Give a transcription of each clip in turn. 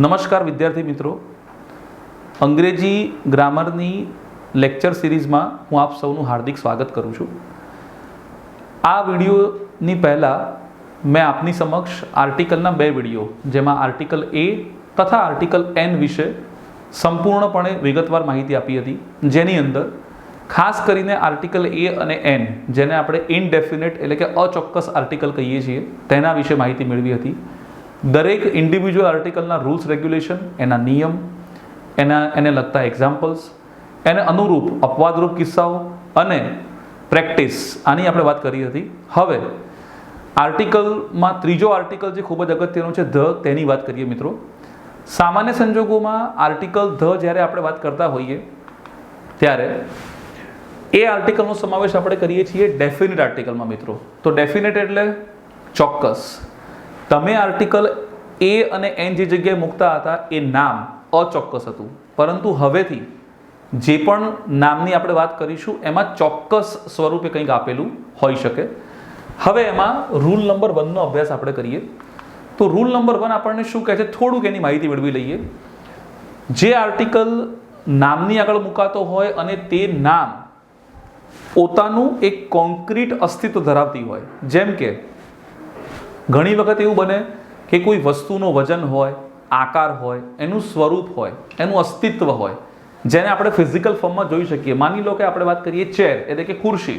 નમસ્કાર વિદ્યાર્થી મિત્રો, અંગ્રેજી ગ્રામરની લેક્ચર સિરીઝમાં હું આપ સૌનું હાર્દિક સ્વાગત કરું છું. આ વિડીયોની પહેલાં મેં આપની સમક્ષ આર્ટિકલના બે વિડીયો, જેમાં આર્ટિકલ એ તથા આર્ટિકલ એન વિશે સંપૂર્ણપણે વિગતવાર માહિતી આપી હતી, જેની અંદર ખાસ કરીને આર્ટિકલ એ અને એન, જેને આપણે ઇનડેફિનેટ એટલે કે અચોક્કસ આર્ટિકલ કહીએ છીએ, તેના વિશે માહિતી મેળવી હતી. દરેક ઇન્ડિવિજ્યુઅલ આર્ટિકલના રૂલ્સ રેગ્યુલેશન, એના નિયમ, એને લગતા એક્ઝામ્પલ્સ, એને અનુરૂપ અપવાદરૂપ કિસ્સાઓ અને પ્રેક્ટિસ, આની આપણે વાત કરી હતી. હવે આર્ટિકલમાં ત્રીજો આર્ટિકલ જે ખૂબ જ અગત્યનો છે ધ, તેની વાત કરીએ મિત્રો. સામાન્ય સંજોગોમાં આર્ટિકલ ધ જ્યારે આપણે વાત કરતા હોઈએ ત્યારે એ આર્ટિકલનો સમાવેશ આપણે કરીએ છીએ ડેફિનેટ આર્ટિકલમાં મિત્રો. તો ડેફિનેટ એટલે ચોક્કસ. તમે આર્ટિકલ એ અને એન જે જગ્યાએ મૂકતા હતા એ નામ અચોક્કસ હતું, પરંતુ હવેથી જે પણ નામની આપણે વાત કરીશું એમાં ચોક્કસ સ્વરૂપે કંઈક આપેલું હોઈ શકે. હવે એમાં રૂલ નંબર 1નો અભ્યાસ આપણે કરીએ. તો રૂલ નંબર 1 આપણને શું કહે છે, થોડુંક એની માહિતી મેળવી લઈએ. જે આર્ટિકલ નામની આગળ મુકાતો હોય અને તે નામ પોતાનું એક કોન્ક્રીટ અસ્તિત્વ ધરાવતી હોય, જેમ કે ઘણી વખત એવું બને કે કોઈ વસ્તુનું વજન હોય, આકાર હોય, એનું સ્વરૂપ હોય, એનું અસ્તિત્વ હોય, જેને આપણે ફિઝિકલ ફોર્મમાં જોઈ શકીએ. માની લો કે આપણે વાત કરીએ ચેર એટલે કે ખુરશી,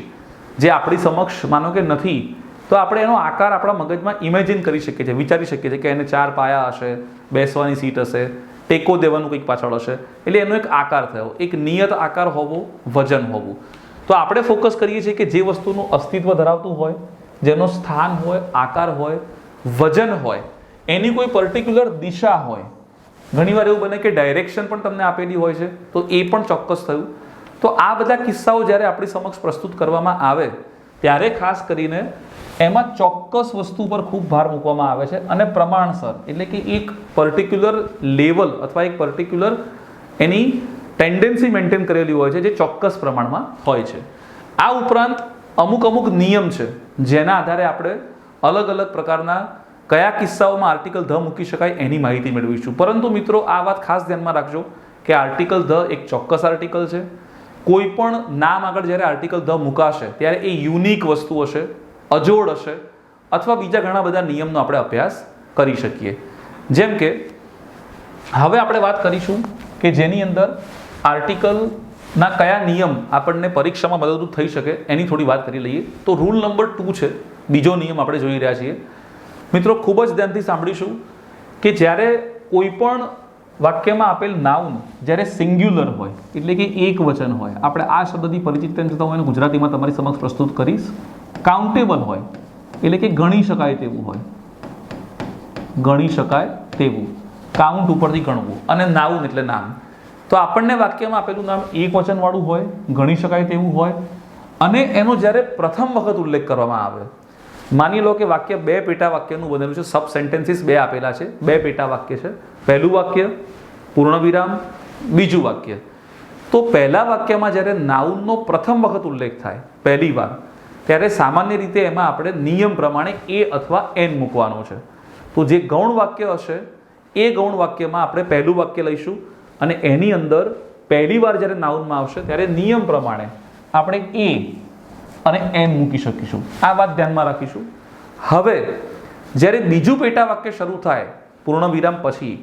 જે આપણી સમક્ષ માનો કે નથી, તો આપણે એનો આકાર આપણા મગજમાં ઇમેજિન કરી શકીએ છીએ, વિચારી શકીએ છીએ કે એને 4 પાયા હશે, બેસવાની સીટ હશે, ટેકો દેવાનું કંઈક પાછળ હશે, એટલે એનો એક આકાર થયો, એક નિયત આકાર હોવો, વજન હોવું. તો આપણે ફોકસ કરીએ છીએ કે જે વસ્તુનું અસ્તિત્વ ધરાવતું હોય, જેનો સ્થાન હોય, આકાર હોય, વજન હોય, એની કોઈ પર્ટિક્યુલર દિશા હોય. ઘણીવાર એવું બને કે ડાયરેક્શન પણ તમને આપેલી હોય છે, તો એ પણ ચોક્કસ થયું. તો આ બધા કિસ્સાઓ જ્યારે આપણી સમક્ષ પ્રસ્તુત કરવામાં આવે ત્યારે ખાસ કરીને એમાં ચોક્કસ વસ્તુ પર ખૂબ ભાર મૂકવામાં આવે છે અને પ્રમાણસર, એટલે કે એક પર્ટિક્યુલર લેવલ અથવા એક પર્ટિક્યુલર એની ટેન્ડન્સી મેન્ટેન કરેલી હોય છે, જે ચોક્કસ પ્રમાણમાં હોય છે. આ ઉપરાંત અમુક નિયમ છે જેના આધારે આપણે અલગ અલગ પ્રકારના કયા કિસ્સાઓમાં આર્ટિકલ ધ મૂકી શકાય એની માહિતી મેળવીશું. પરંતુ મિત્રો આ વાત ખાસ ધ્યાનમાં રાખજો કે આર્ટિકલ ધ એક ચોક્કસ આર્ટિકલ છે. કોઈ પણ નામ આગળ જ્યારે આર્ટિકલ ધ મુકાશે ત્યારે એ યુનિક વસ્તુ હશે, અજોડ હશે, અથવા બીજા ઘણા બધા નિયમનો આપણે અભ્યાસ કરી શકીએ. જેમ કે હવે આપણે વાત કરીશું કે જેની અંદર આર્ટિકલના કયા નિયમ આપણને પરીક્ષામાં મદદરૂપ થઈ શકે એની થોડી વાત કરી લઈએ. તો રૂલ નંબર 2 છે, બીજો નિયમ આપણે જોઈ રહ્યા છીએ મિત્રો. ખૂબ જ ધ્યાનથી સાંભળીશું કે જ્યારે કોઈ પણ વાક્યમાં આપેલ નાઉન જ્યારે સિંગ્યુલર હોય, એટલે કે એક વચન હોય, આપણે આ શબ્દથી પરિચિત તેમ છતાં હું એને ગુજરાતીમાં તમારી સમક્ષ પ્રસ્તુત કરીશ. કાઉન્ટેબલ હોય એટલે કે ગણી શકાય તેવું હોય, ગણી શકાય તેવું, કાઉન્ટ ઉપરથી ગણવું, અને નાઉન એટલે નામ. તો આપણને વાક્યમાં આપેલું નામ એક વચનવાળું હોય, ગણી શકાય તેવું હોય, અને એનો જ્યારે પ્રથમ વખત ઉલ્લેખ કરવામાં આવે, માની લો કે વાક્ય 2 પેટા વાક્યનું બનેલું છે, સબ સેન્ટેન્સીસ 2 આપેલા છે, 2 પેટા વાક્ય છે. પહેલું વાક્ય પૂર્ણ વિરામ, બીજું વાક્ય. તો પહેલા વાક્યમાં જ્યારે નાઉનનો પ્રથમ વખત ઉલ્લેખ થાય પહેલી વાર, ત્યારે સામાન્ય રીતે એમાં આપણે નિયમ પ્રમાણે એ અથવા એન મૂકવાનો છે. તો જે ગૌણ વાક્ય હશે એ ગૌણ વાક્યમાં આપણે પહેલું વાક્ય લઈશું અને એની અંદર પહેલી વાર જ્યારે નાઉનમાં આવશે ત્યારે નિયમ પ્રમાણે આપણે એ અને એન મૂકી શકીશું. આ વાત ધ્યાનમાં રાખીશું. હવે જ્યારે બીજું પેટા વાક્ય શરૂ થાય પૂર્ણ વિરામ પછી,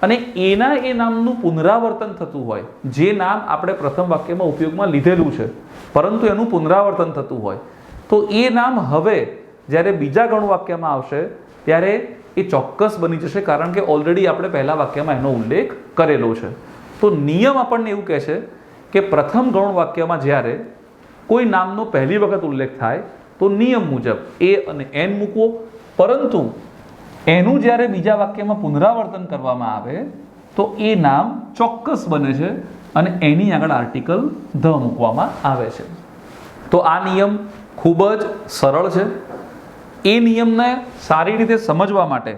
અને એના એ નામનું પુનરાવર્તન થતું હોય, જે નામ આપણે પ્રથમ વાક્યમાં ઉપયોગમાં લીધેલું છે પરંતુ એનું પુનરાવર્તન થતું હોય, તો એ નામ હવે જ્યારે બીજા ગૌણ વાક્યમાં આવશે ત્યારે એ ચોક્કસ બની જશે, કારણ કે ઓલરેડી આપણે પહેલા વાક્યમાં એનો ઉલ્લેખ કરેલો છે. તો નિયમ આપણને એવું કહે છે કે પ્રથમ ગૌણ વાક્યમાં જ્યારે કોઈ નામનો પહેલી વખત ઉલ્લેખ થાય તો નિયમ મુજબ એ અને એન મૂકવો, પરંતુ એનું જ્યારે બીજા વાક્યમાં પુનરાવર્તન કરવામાં આવે તો એ નામ ચોક્કસ બને છે અને એની આગળ આર્ટિકલ ધ મૂકવામાં આવે છે. તો આ નિયમ ખૂબ જ સરળ છે. એ નિયમને સારી રીતે સમજવા માટે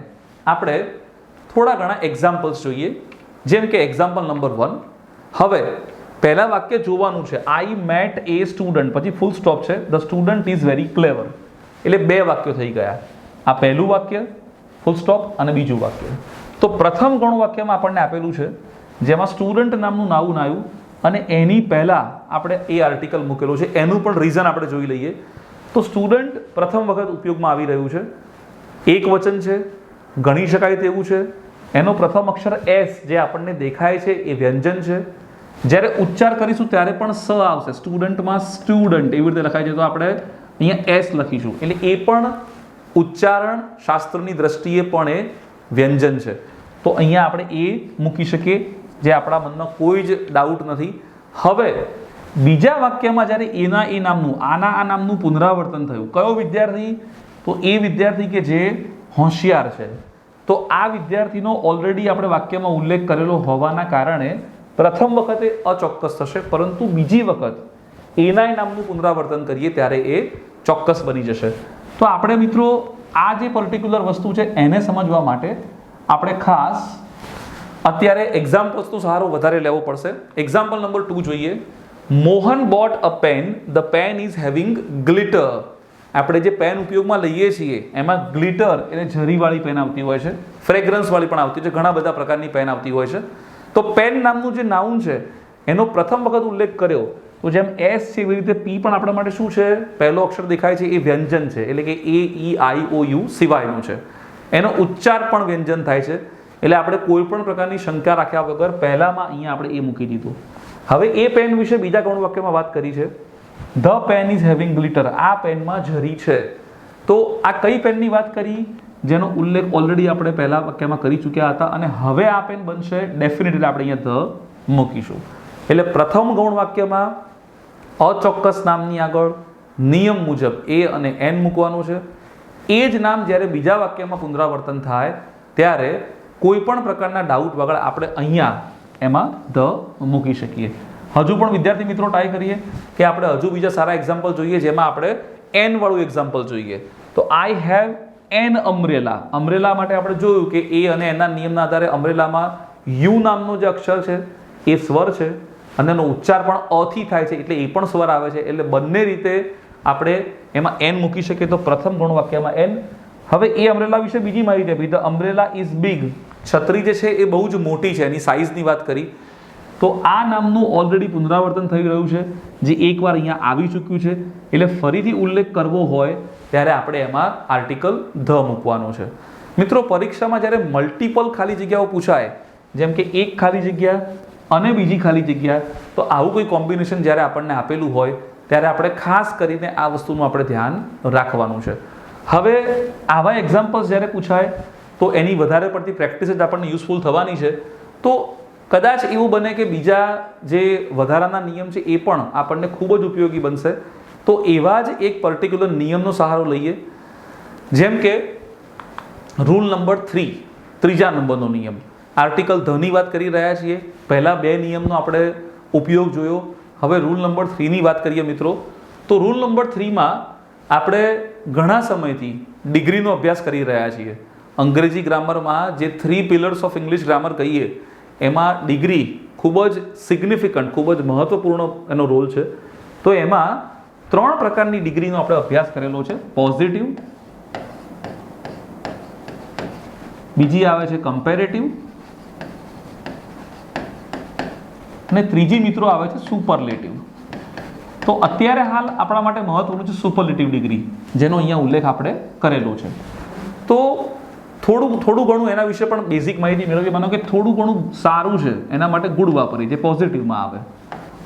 આપણે થોડા ઘણા એક્ઝામ્પલ્સ જોઈએ. જેમ કે એક્ઝામ્પલ નંબર 1. હવે પહેલા વાક્ય જોવાનું છે, આઈ મેટ એ સ્ટુડન્ટ, પછી ફૂલ સ્ટોપ છે, ધ સ્ટુડન્ટ ઇઝ વેરી ક્લેવર. એટલે 2 વાક્યો થઈ ગયા. આ પહેલું વાક્ય ફૂલ સ્ટોપ અને બીજું વાક્ય. તો પ્રથમ ગૌણ વાક્યમાં આપણને આપેલું છે જેમાં સ્ટુડન્ટ નામનું નાઉન આવ્યું અને એની પહેલા આપણે એ આર્ટિકલ મૂકેલો છે. એનું પણ રીઝન આપણે જોઈ લઈએ. તો સ્ટુડન્ટ પ્રથમ વખત ઉપયોગમાં આવી રહ્યું છે, એક વચન છે, ગણી શકાય તેવું છે. એનો પ્રથમ અક્ષર એસ જે આપણને દેખાય છે એ વ્યંજન છે. જ્યારે ઉચ્ચાર કરીશું ત્યારે પણ સ આવશે. સ્ટુડન્ટમાં સ્ટુડન્ટ એવી રીતે લખાય છે, તો આપણે અહીંયા એસ લખીશું, એટલે એ પણ ઉચ્ચારણ શાસ્ત્રની દ્રષ્ટિએ પણ એ વ્યંજન છે. તો અહીંયા આપણે એ મૂકી શકીએ, જે આપણા મનમાં કોઈ જ ડાઉટ નથી. હવે બીજા વાક્યમાં જ્યારે એના એ નામનું આના આ નામનું પુનરાવર્તન થયું, કયો વિદ્યાર્થી? તો એ વિદ્યાર્થી કે જે હોશિયાર છે. તો આ વિદ્યાર્થીનો ઓલરેડી આપણે વાક્યમાં ઉલ્લેખ કરેલો હોવાના કારણે પ્રથમ વખતે અચોક્કસ થશે, પરંતુ બીજી વખત એના નામનું પુનરાવર્તન કરીએ ત્યારે એ ચોક્કસ બની જશે. તો આપણે મિત્રો આ જે પર્ટિક્યુલર વસ્તુ છે એને સમજવા માટે આપણે ખાસ અત્યારે એક્ઝામ્પલ્સનો સહારો વધારે લેવો પડશે. એક્ઝામ્પલ નંબર 2 જોઈએ. Mohan bought a pen, the pen is having glitter. આપણે જે પેન ઉપયોગમાં લઈએ છીએ એમાં ગ્લિટર એટલે જરીવાળી પેન આવતી હોય છે, ફ્રેગ્રન્સવાળી પણ આવતી છે, ઘણા બધા પ્રકારની પેન આવતી હોય છે. તો પેન નામનું જે નાઉન છે એનો પ્રથમ વખત ઉલ્લેખ કર્યો, તો જેમ એસ છે એવી રીતે પી પણ આપણા માટે શું છે? પહેલો અક્ષર દેખાય છે એ વ્યંજન છે, એટલે કે એ ઈ આઈ ઓ યુ સિવાયનું છે. એનો ઉચ્ચાર પણ વ્યંજન થાય છે, એટલે આપણે કોઈ પણ પ્રકારની શંકા રાખ્યા વગર પહેલામાં અહીંયા આપણે એ મૂકી દીધું. હવે એ પેન વિશે બીજા ગૌણ વાક્યમાં વાત કરી છે, the pen is having glitter. આ પેનમાં જરી છે. તો આ કઈ પેનની વાત કરી? જેનો ઉલ્લેખ ઓલરેડી આપણે પહેલા વાક્યમાં કરી ચૂક્યા હતા, અને હવે આ પેન બનશે ડેફિનેટલી આપણે અહીંયા ધ મૂકીશું. એટલે પ્રથમ ગૌણ વાક્યમાં અચોક્કસ નામની આગળ નિયમ મુજબ એ અને એન મૂકવાનું છે. એ જ નામ જ્યારે બીજા વાક્યમાં પુનરાવર્તન થાય ત્યારે કોઈ પણ પ્રકારના ડાઉટ વગર આપણે અહીંયા એમાં ધ મૂકી શકીએ. હજુ પણ વિદ્યાર્થી મિત્રો ટ્રાય કરીએ કે આપણે હજુ બીજા સારા એક્ઝામ્પલ જોઈએ, જેમાં આપણે એન વાળું એક્ઝામ્પલ જોઈએ. તો I have an umbrella. Umbrella માટે આપણે જોયું કે એ અને એના નિયમના આધારે અમ્બ્રેલામાં યુ નામનો જે અક્ષર છે એ સ્વર છે અને એનો ઉચ્ચાર પણ અ થી થાય છે, એટલે એ પણ સ્વર આવે છે. એટલે બંને રીતે આપણે એમાં એન મૂકી શકીએ. તો પ્રથમ ગૌણ વાક્યમાં એન. હવે એ અમ્બ્રેલા વિશે બીજી માહિતી આપી. The umbrella is big. છત્રી જે છે એ બહુ જ મોટી છે, એની સાઇઝની વાત કરી. તો આ નામનું ઓલરેડી પુનરાવર્તન થઈ રહ્યું છે, જે એકવાર અહીંયા આવી ચૂક્યું છે. એટલે ફરીથી ઉલ્લેખ કરવો હોય ત્યારે આપણે એમાં આર્ટિકલ ધ મૂકવાનો છે. મિત્રો પરીક્ષામાં જ્યારે મલ્ટિપલ ખાલી જગ્યાઓ પૂછાય, જેમ કે એક ખાલી જગ્યા અને બીજી ખાલી જગ્યા, તો આવું કોઈ કોમ્બિનેશન જ્યારે આપણને આપેલું હોય ત્યારે આપણે ખાસ કરીને આ વસ્તુનું આપણે ધ્યાન રાખવાનું છે. હવે આવા એક્ઝામ્પલ્સ જ્યારે પૂછાય તો એની વધારે પડતી પ્રેક્ટિસ જ આપણને યુઝફુલ થવાની છે. તો કદાચ એવું બને કે બીજા જે વધારાના નિયમ છે એ પણ આપણને ખૂબ જ ઉપયોગી બનશે. તો એવા જ એક પર્ટિક્યુલર નિયમનો સહારો લઈએ, જેમ કે રૂલ નંબર 3, ત્રીજા નંબરનો નિયમ. આર્ટિકલ ધની વાત કરી રહ્યા છીએ. પહેલા 2 નિયમનો આપણે ઉપયોગ જોયો. હવે રૂલ નંબર 3ની વાત કરીએ મિત્રો. તો રૂલ નંબર 3માં આપણે ઘણા સમયથી ડિગ્રીનો અભ્યાસ કરી રહ્યા છીએ. અંગ્રેજી ગ્રામરમાં જે 3 પિલર્સ ઓફ ઇંગ્લિશ ગ્રામર કહીએ એમાં ડિગ્રી ખૂબ જ સિગ્નિફિકન્ટ, ખૂબ જ મહત્વપૂર્ણ એનો રોલ છે. તો એમાં 3 પ્રકારની ડિગ્રીનો આપણે અભ્યાસ કરેલો છે. પોઝિટિવ, બીજી આવે છે કમ્પેરેટિવ, અને ત્રીજી મિત્રો આવે છે સુપરલેટિવ. તો અત્યારે હાલ આપણા માટે મહત્વનું છે સુપરલેટિવ ડિગ્રી, જેનો અહીંયા ઉલ્લેખ આપણે કરેલો છે. તો થોડું ઘણું એના વિશે પણ બેઝિક માહિતી મેળવીએ. માનો કે થોડું ઘણું સારું છે એના માટે ગુડ વાપરીએ, જે પોઝિટિવમાં આવે.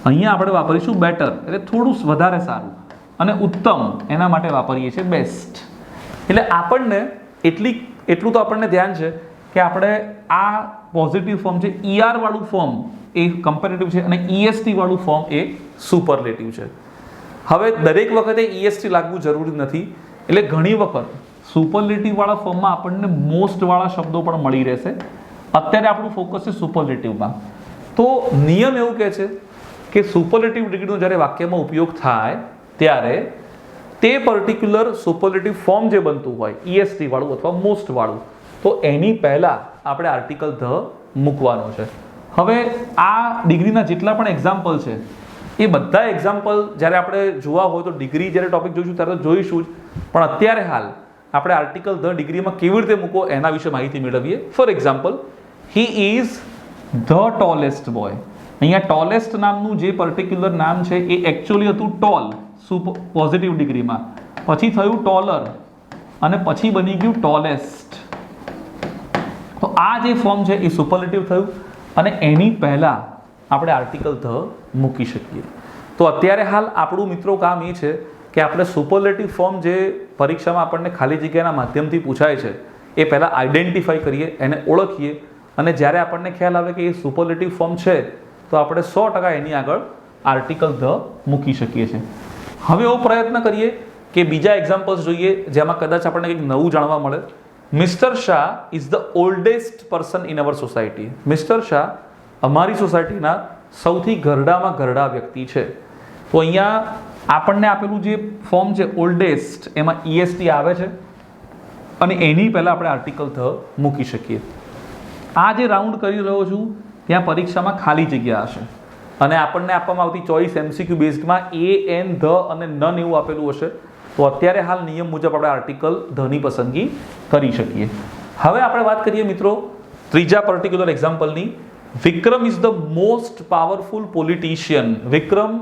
અહીંયા આપણે વાપરીશું બેટર, એટલે થોડું વધારે સારું, અને ઉત્તમ એના માટે વાપરીએ છીએ બેસ્ટ. એટલે આપણને એટલું તો આપણને ધ્યાન છે કે આપણે આ પોઝિટિવ ફોર્મ છે, ER વાળું ફોર્મ એ કમ્પેરેટિવ છે, અને EST વાળું ફોર્મ એ સુપરલેટિવ છે. હવે દરેક વખતે EST લાગવું જરૂરી નથી. એટલે ઘણી વખત સુપરલેટિવ વાળા ફોર્મમાં આપણને મોસ્ટ વાળા શબ્દો પણ મળી રહેશે. અત્યારે આપણું ફોકસ છે સુપરલેટિવમાં. તો નિયમ એવું કહે છે કે સુપરલેટિવ ડિગ્રીનો જ્યારે વાક્યમાં ઉપયોગ થાય ત્યારે તે પર્ટિક્યુલર સુપરલેટિવ ફોર્મ જે બનતું હોય EST વાળું અથવા મોસ્ટ વાળું, તો એની પહેલા આપણે આર્ટિકલ ધ મૂકવાનો છે. હવે આ ડિગ્રીના જેટલા પણ એક્ઝામ્પલ છે એ બધા એક્ઝામ્પલ જ્યારે આપણે જોવા હોય તો ડિગ્રી જ્યારે ટોપિક જોઈશું ત્યારે તો જોઈશું જ, પણ અત્યારે હાલ આપણે આર્ટિકલ ધ ડિગ્રીમાં કેવી રીતે મૂકો એના વિશે માહિતી મેળવીએ. For example, he is the tallest boy. અહીંયા ટોલેસ્ટ નામનું જે પર્ટિક્યુલર નામ છે એ એકચ્યુઅલી હતું ટોલ પોઝિટિવ ડિગ્રીમાં, પછી થયું ટોલર અને પછી બની ગયું ટોલેસ્ટ. તો આ જે ફોર્મ છે એ સુપરલેટિવ થયું અને એની પહેલા આપણે આર્ટિકલ ધ મૂકી શકીએ. તો અત્યારે હાલ આપણું મિત્રો કામ એ છે કે આપણે સુપરલેટિવ ફોર્મ જે પરીક્ષામાં આપણને ખાલી જગ્યાના માધ્યમથી પૂછાય છે એ પહેલાં આઈડેન્ટિફાઈ કરીએ, એને ઓળખીએ અને જ્યારે આપણને ખ્યાલ આવે કે એ સુપરલેટિવ ફોર્મ છે તો આપણે 100% એની આગળ આર્ટિકલ ધ મૂકી શકીએ છીએ. હવે એવો પ્રયત્ન કરીએ કે બીજા એક્ઝામ્પલ્સ જોઈએ જેમાં કદાચ આપણને કંઈક નવું જાણવા મળે. Mister Shah is the oldest person in our society. Mister Shah અમારી સોસાયટીના સૌથી ઘરડામાં ઘરડા વ્યક્તિ છે. તો અહીંયા આપણને આપેલું જે ફોર્મ છે ઓલ્ડેસ્ટ, એમાં EST આવે છે અને એની પહેલાં આપણે આર્ટિકલ ધ મૂકી શકીએ. આ જે રાઉન્ડ કરી રહ્યો છું ત્યાં પરીક્ષામાં ખાલી જગ્યા હશે અને આપણને આપવામાં આવતી choice MCQ બેઝડમાં A, N, the અને નન એવું આપેલું હશે. તો અત્યારે હાલ નિયમ મુજબ આપણે આર્ટિકલ ધની પસંદગી કરી શકીએ. હવે આપણે વાત કરીએ મિત્રો ત્રીજા પર્ટિક્યુલર એક્ઝામ્પલની. Vikram is the most powerful politician. Vikram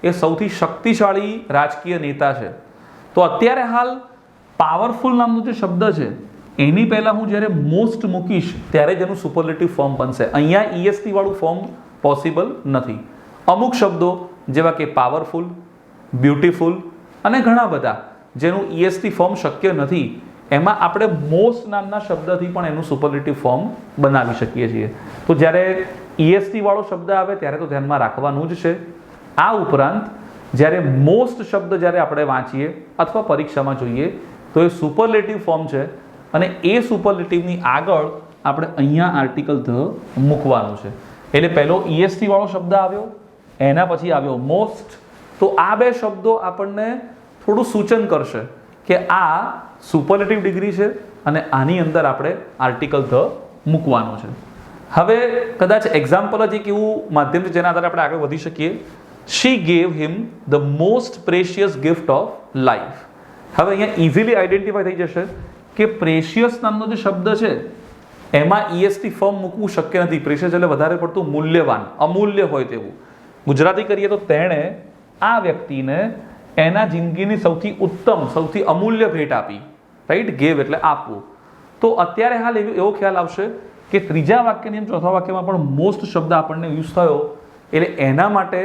એ સૌથી શક્તિશાળી રાજકીય નેતા છે. તો અત્યારે હાલ પાવરફુલ નામનો જે શબ્દ છે એની પહેલાં હું જ્યારે મોસ્ટ મૂકીશ ત્યારે જ એનું સુપરલેટિવ ફોર્મ બનશે. અહીંયા EST વાળું ફોર્મ પોસિબલ નથી. અમુક શબ્દો જેવા કે પાવરફુલ, બ્યુટીફુલ અને ઘણા બધા જેનું EST ફોર્મ શક્ય નથી, એમાં આપણે મોસ્ટ નામના શબ્દથી પણ એનું સુપરલેટિવ ફોર્મ બનાવી શકીએ છીએ. તો જ્યારે EST વાળો શબ્દ આવે ત્યારે તો ધ્યાનમાં રાખવાનું જ છે. આ ઉપરાંત જ્યારે મોસ્ટ શબ્દ જ્યારે આપણે વાંચીએ અથવા પરીક્ષામાં જોઈએ તો એ સુપરલેટિવ ફોર્મ છે અને એ સુપરલેટિવની આગળ આપણે અહીંયા આર્ટિકલ ધ મૂકવાનું છે. એટલે પહેલો EST વાળો શબ્દ આવ્યો, એના પછી આવ્યો મોસ્ટ. તો આ બે શબ્દો આપણને થોડું સૂચન કરશે કે આ સુપરલેટિવ ડિગ્રી છે અને આની અંદર આપણે આર્ટિકલ ધ મૂકવાનું છે. હવે કદાચ એક્ઝામ્પલ જ એક એવું માધ્યમ છે જેના આધારે આપણે આગળ વધી શકીએ. She gave him the most precious gift of life. હવે અહીંયા ઇઝીલી આઈડેન્ટિફાઈ થઈ જશે કે પ્રેશિયસ નામનો જે શબ્દ છે એમાં EST ફોર્મ મૂકવું શક્ય નથી. પ્રેશિયસ એટલે વધારે પડતું મૂલ્યવાન, અમૂલ્ય હોય તેવું. ગુજરાતી કરીએ તો તેણે આ વ્યક્તિને એના જિંદગીની સૌથી ઉત્તમ, સૌથી અમૂલ્ય ભેટ આપી. રાઈટ, ગેવ એટલે આપવું. તો અત્યારે હાલ એવો ખ્યાલ આવશે કે ત્રીજા વાક્યની જેમ ચોથા વાક્યમાં પણ મોસ્ટ શબ્દ આપણને યુઝ થયો એટલે એના માટે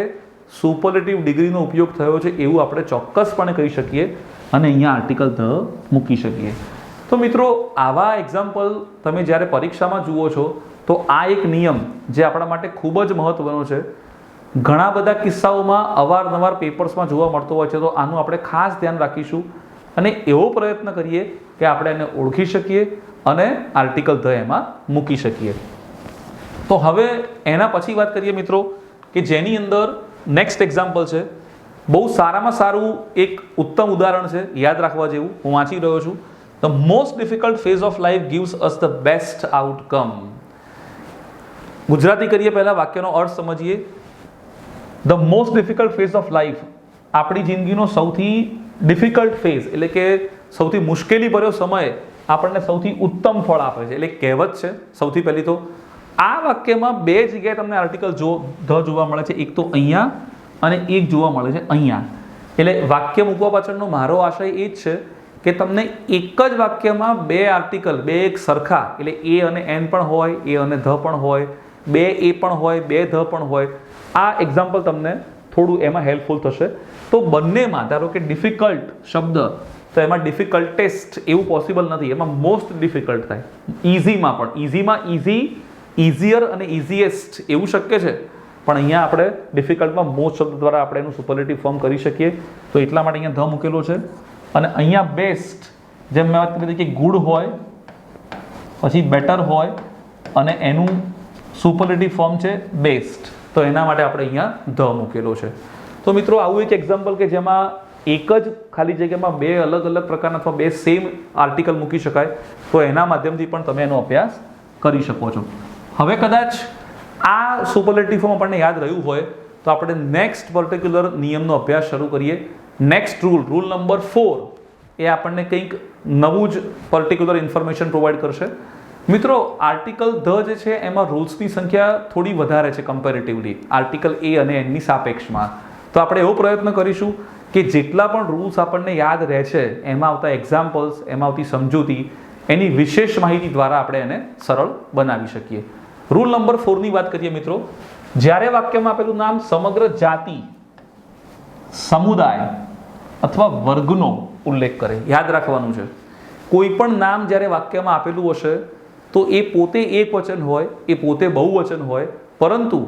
સુપરલેટિવ ડિગ્રીનો ઉપયોગ થયો છે એવું આપણે ચોક્કસપણે કહી શકીએ અને અહીંયા આર્ટિકલ ધ મૂકી શકીએ. તો મિત્રો આવા એક્ઝામ્પલ તમે જ્યારે પરીક્ષામાં જુઓ છો તો આ એક નિયમ જે આપણા માટે ખૂબ જ મહત્વનો છે. ઘણા બધા કિસ્સાઓમાં અવારનવાર પેપર્સમાં જોવા મળતો હોય છે. તો આનું આપણે ખાસ ધ્યાન રાખીશું અને એવો પ્રયત્ન કરીએ કે આપણે એને ઓળખી શકીએ અને આર્ટિકલ ધ એમાં મૂકી શકીએ. તો હવે એના પછી વાત કરીએ મિત્રો કે જેની અંદર નેક્સ્ટ એક્ઝામ્પલ છે. બહુ સારામાં સારું એક ઉત્તમ ઉદાહરણ છે, યાદ રાખવા જેવું. હું વાંચી રહ્યો છું. The most difficult phase of life gives us the best outcome. Gujarati કરીએ પહેલા વાક્યનો અર્થ સમજીએ. The most difficult phase of life, આપણી જિંદગીનો સૌથી ડિફિકલ્ટ ફેઝ એટલે કે સૌથી મુશ્કેલી ભર્યો સમય આપણને સૌથી ઉત્તમ ફળ આપે છે. એટલે કહેવત છે. સૌથી પહેલી તો આ વાક્યમાં બે જગ્યાએ તમને આર્ટિકલ ધ જોવા મળે છે. એક તો અહીંયા અને એક જોવા મળે છે અહીંયા. એટલે વાક્ય મૂકવા પાછળનો મારો આશય એ જ છે કે તમને એક જ વાક્યમાં બે આર્ટિકલ, બે એક સરખા એટલે એ અને એન પણ હોય, એ અને ધ પણ હોય, બે એ પણ હોય, બે ધ પણ હોય. આ એક્ઝામ્પલ તમને થોડું એમાં હેલ્પફુલ થશે. તો બંનેમાં ધારો કે ડિફિકલ્ટ શબ્દ તો એમાં ડિફિકલ્ટેસ્ટ એવું પોસિબલ નથી, એમાં મોસ્ટ ડિફિકલ્ટ થાય. ઇઝીમાં પણ ઇઝીમાં ઇઝી, ઇઝીયર અને ઇઝીએસ્ટ એવું શક્ય છે પણ અહીંયા આપણે ડિફિકલ્ટમાં મોસ્ટ શબ્દ દ્વારા આપણે એનું સુપરલેટિવ ફોર્મ કરી શકીએ. તો એટલા માટે અહીંયા ધ મૂકેલો છે. અને અહીંયા બેસ્ટ જેમ મેં વાત કરી હતી કે ગુડ હોય પછી બેટર હોય અને એનું સુપરલેટિવ ફોર્મ છે બેસ્ટ. તો એના માટે આપણે અહીંયા ધ મૂકેલો છે. તો મિત્રો આવું એક એક્ઝામ્પલ કે જેમાં એક જ ખાલી જગ્યામાં બે અલગ અલગ પ્રકારના અથવા બે સેમ આર્ટિકલ મૂકી શકાય તો એના માધ્યમથી પણ તમે એનો અભ્યાસ કરી શકો છો. હવે કદાચ આ સુપરલેટિવ ફોર્મ આપણને યાદ રહ્યું હોય તો આપણે નેક્સ્ટ પર્ટિક્યુલર નિયમનો અભ્યાસ શરૂ કરીએ. નેક્સ્ટ રૂલ નંબર 4 એ આપણને કંઈક નવું જ પર્ટિક્યુલર ઇન્ફોર્મેશન પ્રોવાઈડ કરશે. મિત્રો, આર્ટિકલ ધ જે છે એમાં રૂલ્સની સંખ્યા થોડી વધારે છે કમ્પેરેટિવલી આર્ટિકલ એ અને એનની સાપેક્ષમાં. તો આપણે એવો પ્રયત્ન કરીશું કે જેટલા પણ રૂલ્સ આપણને યાદ રહે છે એમાં આવતા એક્ઝામ્પલ્સ, એમાં આવતી સમજૂતી, એની વિશેષ માહિતી દ્વારા આપણે એને સરળ બનાવી શકીએ. રૂલ નંબર 4 ની વાત કરીએ મિત્રો. જ્યારે વાક્યમાં આપેલું નામ સમગ્ર જાતિ, સમુદાય અથવા વર્ગનો ઉલ્લેખ કરે, યાદ રાખવાનું છે, કોઈ પણ નામ જ્યારે વાક્યમાં આપેલું હશે તો એ પોતે એક વચન હોય, એ પોતે બહુવચન હોય, પરંતુ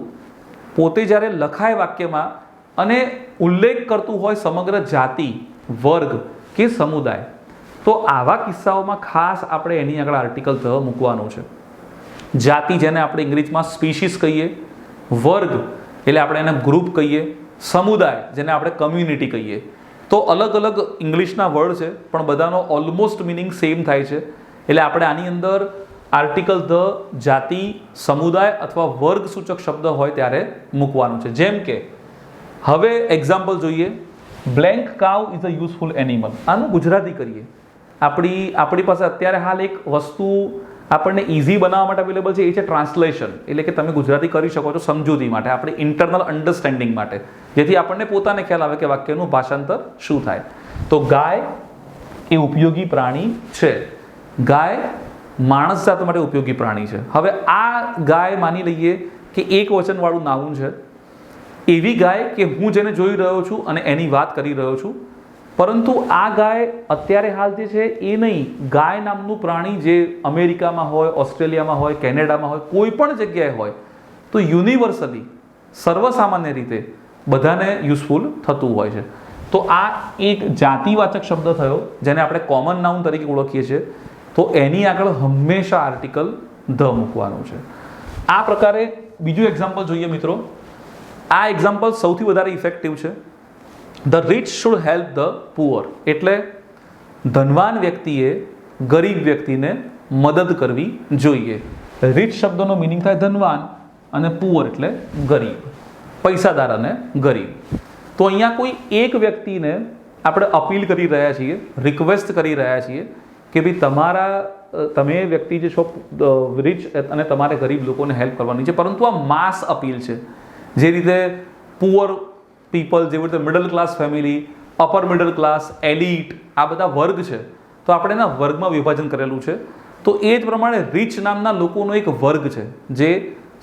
પોતે જ્યારે લખાય વાક્યમાં અને ઉલ્લેખ કરતું હોય સમગ્ર જાતિ, વર્ગ કે સમુદાય, તો આવા કિસ્સાઓમાં ખાસ આપણે એની આગળ આર્ટિકલ ધ મૂકવાનું છે. જાતિ જેને આપણે ઇંગ્લિશમાં સ્પીશીસ કહીએ, વર્ગ એટલે આપણે એને ગ્રુપ કહીએ, સમુદાય જેને આપણે કમ્યુનિટી કહીએ. તો અલગ અલગ ઇંગ્લિશના વર્ડ છે પણ બધાનો ઓલમોસ્ટ મિનિંગ સેમ થાય છે. એટલે આપણે આની અંદર આર્ટિકલ ધ જાતિ, સમુદાય અથવા વર્ગ સૂચક શબ્દ હોય ત્યારે મૂકવાનું છે. જેમ કે હવે એક્ઝામ્પલ જોઈએ. Blank cow is a useful animal. આનું ગુજરાતી કરીએ. આપણી પાસે અત્યારે હાલ એક વસ્તુ આપણને ઇઝી બનાવવા માટે અવેલેબલ છે, એ છે ટ્રાન્સલેશન. એટલે કે તમે ગુજરાતી કરી શકો છો સમજૂતી માટે, આપણી ઇન્ટરનલ અન્ડરસ્ટેન્ડિંગ માટે, જેથી આપણને પોતાને ખ્યાલ આવે કે વાક્યનું ભાષાંતર શું થાય. તો ગાય એ ઉપયોગી પ્રાણી છે. ગાય માણસ જાત માટે ઉપયોગી પ્રાણી છે. હવે આ ગાય માની લઈએ કે એક વચનવાળું નાઉન છે. એવી ગાય કે હું જેને જોઈ રહ્યો છું અને એની વાત કરી રહ્યો છું, પરંતુ આ ગાય અત્યારે હાલ જે છે એ નહીં. ગાય નામનું પ્રાણી જે અમેરિકામાં હોય, ઓસ્ટ્રેલિયામાં હોય, કેનેડામાં હોય, કોઈ પણ જગ્યાએ હોય, તો યુનિવર્સલી સર્વસામાન્ય રીતે બધાને યુઝફુલ થતું હોય છે. તો આ એક જાતિવાચક શબ્દ થયો જેને આપણે કોમન નાઉન તરીકે ઓળખીએ છીએ. તો એની આગળ હંમેશા આર્ટિકલ ધ મૂકવાનું છે. આ પ્રકારે બીજું એક્ઝામ્પલ જોઈએ મિત્રો. આ એક્ઝામ્પલ સૌથી વધારે ઇફેક્ટિવ છે. The rich should help the poor. એટલે ધનવાન વ્યક્તિએ ગરીબ વ્યક્તિને મદદ કરવી જોઈએ. રીચ શબ્દનો મિનિંગ થાય ધનવાન અને પુઅર એટલે ગરીબ, પૈસાદાર અને ગરીબ. તો અહીંયા કોઈ એક વ્યક્તિને આપણે અપીલ કરી રહ્યા છીએ, રિક્વેસ્ટ કરી રહ્યા છીએ કે ભાઈ તમે વ્યક્તિ જે છો રીચ અને તમારે ગરીબ લોકોને હેલ્પ કરવાની છે, પરંતુ આ માસ અપીલ છે. જે રીતે પુઅર પીપલ, જેવી રીતે middle class family, upper middle class, elite, આ બધા વર્ગ છે. તો આપણે એના વર્ગમાં વિભાજન કરેલું છે. તો એ જ પ્રમાણે રીચ નામના લોકોનો એક વર્ગ છે જે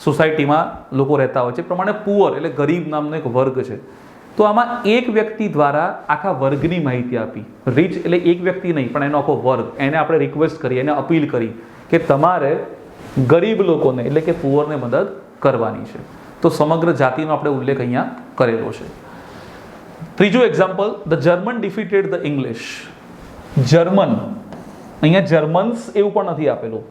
સોસાયટીમાં લોકો રહેતા હોય છે. એ પ્રમાણે પુઅર એટલે ગરીબ નામનો એક વર્ગ છે. તો આમાં એક વ્યક્તિ દ્વારા આખા વર્ગની માહિતી આપી. રીચ એટલે એક વ્યક્તિ નહીં પણ એનો આખો વર્ગ, એને આપણે રિક્વેસ્ટ કરી, એને અપીલ કરી કે તમારે ગરીબ લોકોને એટલે કે પુઅરને મદદ કરવાની છે. તો સમગ્ર જાતિનો આપણે ઉલ્લેખ અહીંયા કરેલો છે. ત્રીજું example. The German defeated the English. German, અહીંયા જર્મન્સ એવું પણ નથી આપેલું.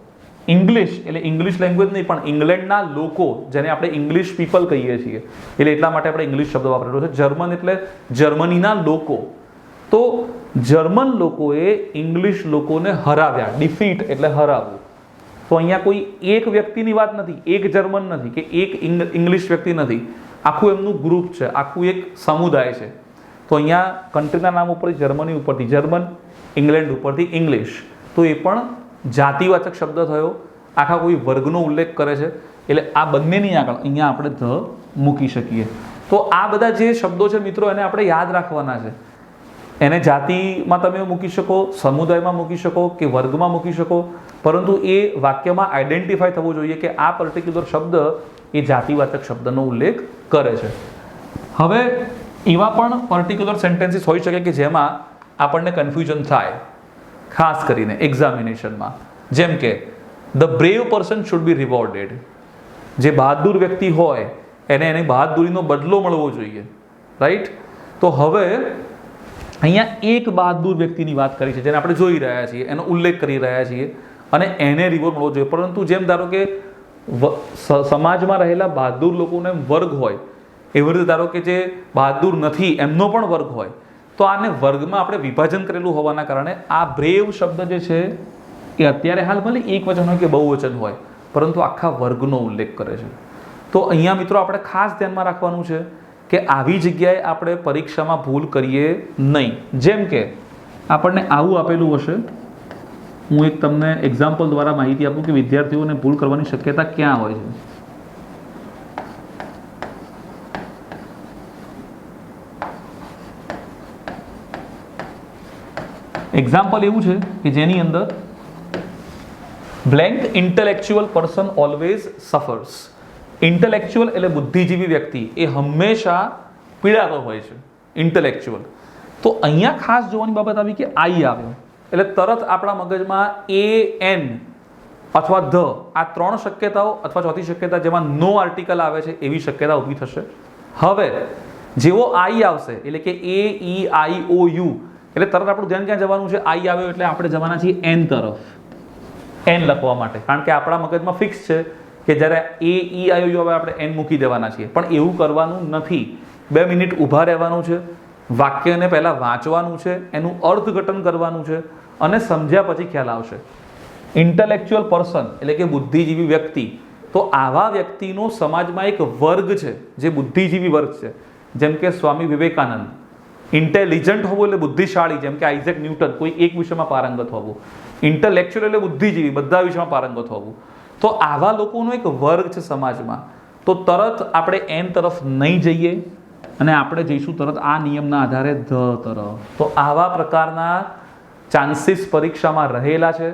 ઇંગ્લિશ એટલે ઇંગ્લિશ લેંગ્વેજ નહીં પણ ઇંગ્લેન્ડના લોકો, જેને આપણે ઇંગ્લિશ પીપલ કહીએ છીએ, એટલે એટલા માટે આપણે ઇંગ્લિશ શબ્દ વાપરેલો છે. જર્મન એટલે જર્મનીના લોકો. તો જર્મન લોકોએ ઇંગ્લિશ લોકોને હરાવ્યા. ડિફીટ એટલે હરાવવું. તો અહીંયા કોઈ એક વ્યક્તિની વાત નથી, એક જર્મન નથી કે એક ઇંગ્લિશ વ્યક્તિ નથી, આખું એમનું ગ્રુપ છે, આખું એક સમુદાય છે. તો અહીંયા કન્ટ્રીના નામ ઉપરથી જર્મની ઉપરથી જર્મન, ઇંગ્લેન્ડ ઉપરથી ઇંગ્લિશ. તો એ પણ જાતિવાચક શબ્દ થયો, આખા કોઈ વર્ગનો ઉલ્લેખ કરે છે. એટલે આ બંનેની આગળ અહીંયા આપણે ધ મૂકી શકીએ. તો આ બધા જે શબ્દો છે મિત્રો, એને આપણે યાદ રાખવાના છે. એને જાતિમાં તમે મૂકી શકો, સમુદાયમાં મૂકી શકો કે વર્ગમાં મૂકી શકો, પરંતુ એ વાક્યમાં આઈડેન્ટિફાય થવું જોઈએ કે આ પર્ટિક્યુલર શબ્દ એ જાતિવાચક શબ્દનો ઉલ્લેખ કરે છે. હવે એવા પણ પર્ટિક્યુલર સેન્ટેન્સીસ હોઈ શકે કે જેમાં આપણને કન્ફ્યુઝન થાય, ખાસ કરીને એક્ઝામિનેશનમાં. જેમ કે the brave person should be rewarded. જે બહાદુર વ્યક્તિ હોય એને એની બહાદુરીનો બદલો મળવો જોઈએ, રાઈટ? તો હવે અહીંયા એક બહાદુર વ્યક્તિની વાત કરી છે જેને આપણે જોઈ રહ્યા છીએ, એનો ઉલ્લેખ કરી રહ્યા છીએ અને એને રિવોર્ડ મળવો જોઈએ. પરંતુ જેમ ધારો કે સમાજમાં રહેલા બહાદુર લોકોનો એમ વર્ગ હોય, એવી રીતે ધારો કે જે બહાદુર નથી એમનો પણ વર્ગ હોય, તો આને વર્ગમાં આપણે વિભાજન કરેલું હોવાના કારણે આ બ્રેવ શબ્દ જે છે એ અત્યારે હાલ ભલે એક વચન હોય કે બહુવચન હોય, પરંતુ આખા વર્ગનો ઉલ્લેખ કરે છે. તો અહીંયા મિત્રો આપણે ખાસ ધ્યાનમાં રાખવાનું છે કે આવી જગ્યાએ આપણે પરીક્ષામાં ભૂલ કરીએ નહીં. જેમ કે આપણને આવું આપેલું હશે હું એક તમને એક્ઝામ્પલ દ્વારા માહિતી આપું કે વિદ્યાર્થીઓને ભૂલ કરવાની શક્યતા ક્યાં હોય છે. એક્ઝામ્પલ એવું છે કે જેની અંદર blank intellectual person always suffers. Intellectual એટલે બુદ્ધિજીવી વ્યક્તિ એ હંમેશા પીડાતો હોય છે. ઇન્ટેલેક્ચ્યુઅલ. તો અહીંયા ખાસ જોવાની બાબત આવી કે આઈ આવ્યો એટલે તરત આપણા મગજમાં એન અથવા ધ આ ત્રણ શક્યતાઓ અથવા ચોથી શક્યતા જેમાં નો આર્ટિકલ આવે છે એવી શક્યતા ઊભી થશે. હવે જેવો આઈ આવશે એટલે કે AEIOU એટલે તરત આપણું ધ્યાન ક્યાં જવાનું છે? આઈ આવ્યો એટલે આપણે જવાના છીએ એન તરફ. એન લખવા માટે, કારણ કે આપણા મગજમાં ફિક્સ છે કે જ્યારે AEIOU આવે આપણે એન મૂકી દેવાના છીએ. પણ એવું કરવાનું નથી. 2 મિનિટ ઊભા રહેવાનું છે, વાક્યને પહેલાં વાંચવાનું છે, એનું અર્થઘટન કરવાનું છે અને સમજ્યા પછી ખ્યાલ આવશે. ઇન્ટેલેક્ચ્યુઅલ પર્સન એટલે કે બુદ્ધિજીવી વ્યક્તિ, તો આવા વ્યક્તિનો સમાજમાં એક વર્ગ છે જે બુદ્ધિજીવી વર્ગ છે, જેમ કે સ્વામી વિવેકાનંદ. ઇન્ટેલિજન્ટ હોવું એટલે બુદ્ધિશાળી, જેમ કે આઇઝેક ન્યૂટન, કોઈ એક વિષયમાં પારંગત હોવું. ઇન્ટેલેક્ચ્યુઅલ એટલે બુદ્ધિજીવી, બધા વિષયમાં પારંગત હોવું. તો આવા લોકોનો એક વર્ગ છે સમાજમાં. તો તરત આપણે એન તરફ નહીં જઈએ અને આપણે જઈશું તરત આ નિયમના આધારે ધ તરફ. તો આવા પ્રકારના ચાન્સીસ પરીક્ષામાં રહેલા છે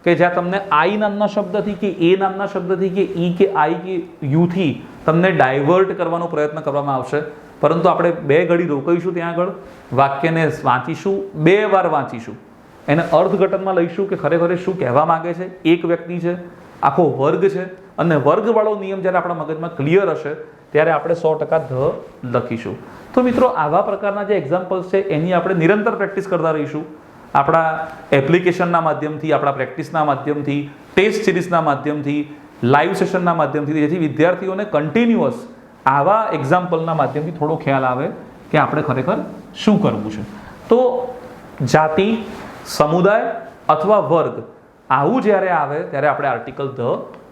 કે જ્યાં તમને આઈ નામના શબ્દથી કે એ નામના શબ્દથી કે ઈ કે આઈ કે યુથી તમને ડાયવર્ટ કરવાનો પ્રયત્ન કરવામાં આવશે. પરંતુ આપણે 2 ઘડી રોકાઈશું ત્યાં આગળ, વાક્યને વાંચીશું, 2 વાર વાંચીશું, એને અર્થઘટનમાં લઈશું કે ખરેખર શું કહેવા માંગે છે. એક વ્યક્તિ છે, આખો વર્ગ છે, અને વર્ગવાળો નિયમ જ્યારે આપણા મગજમાં ક્લિયર હશે ત્યારે આપણે 100% ધ લખીશું. તો મિત્રો આવા પ્રકારના જે એક્ઝામ્પલ્સ છે એની આપણે નિરંતર પ્રેક્ટિસ કરતા રહીશું. આપણા એપ્લિકેશનના માધ્યમથી, આપણા પ્રેક્ટિસના માધ્યમથી, ટેસ્ટ સિરીઝના માધ્યમથી, લાઈવ સેશનના માધ્યમથી, જેથી વિદ્યાર્થીઓને કન્ટિન્યુઅસ આવા એક્ઝામ્પલના માધ્યમથી થોડો ખ્યાલ આવે કે આપણે ખરેખર શું કરવું છે. તો જાતિ, સમુદાય અથવા વર્ગ આવું જ્યારે આવે ત્યારે આપણે આર્ટિકલ ધ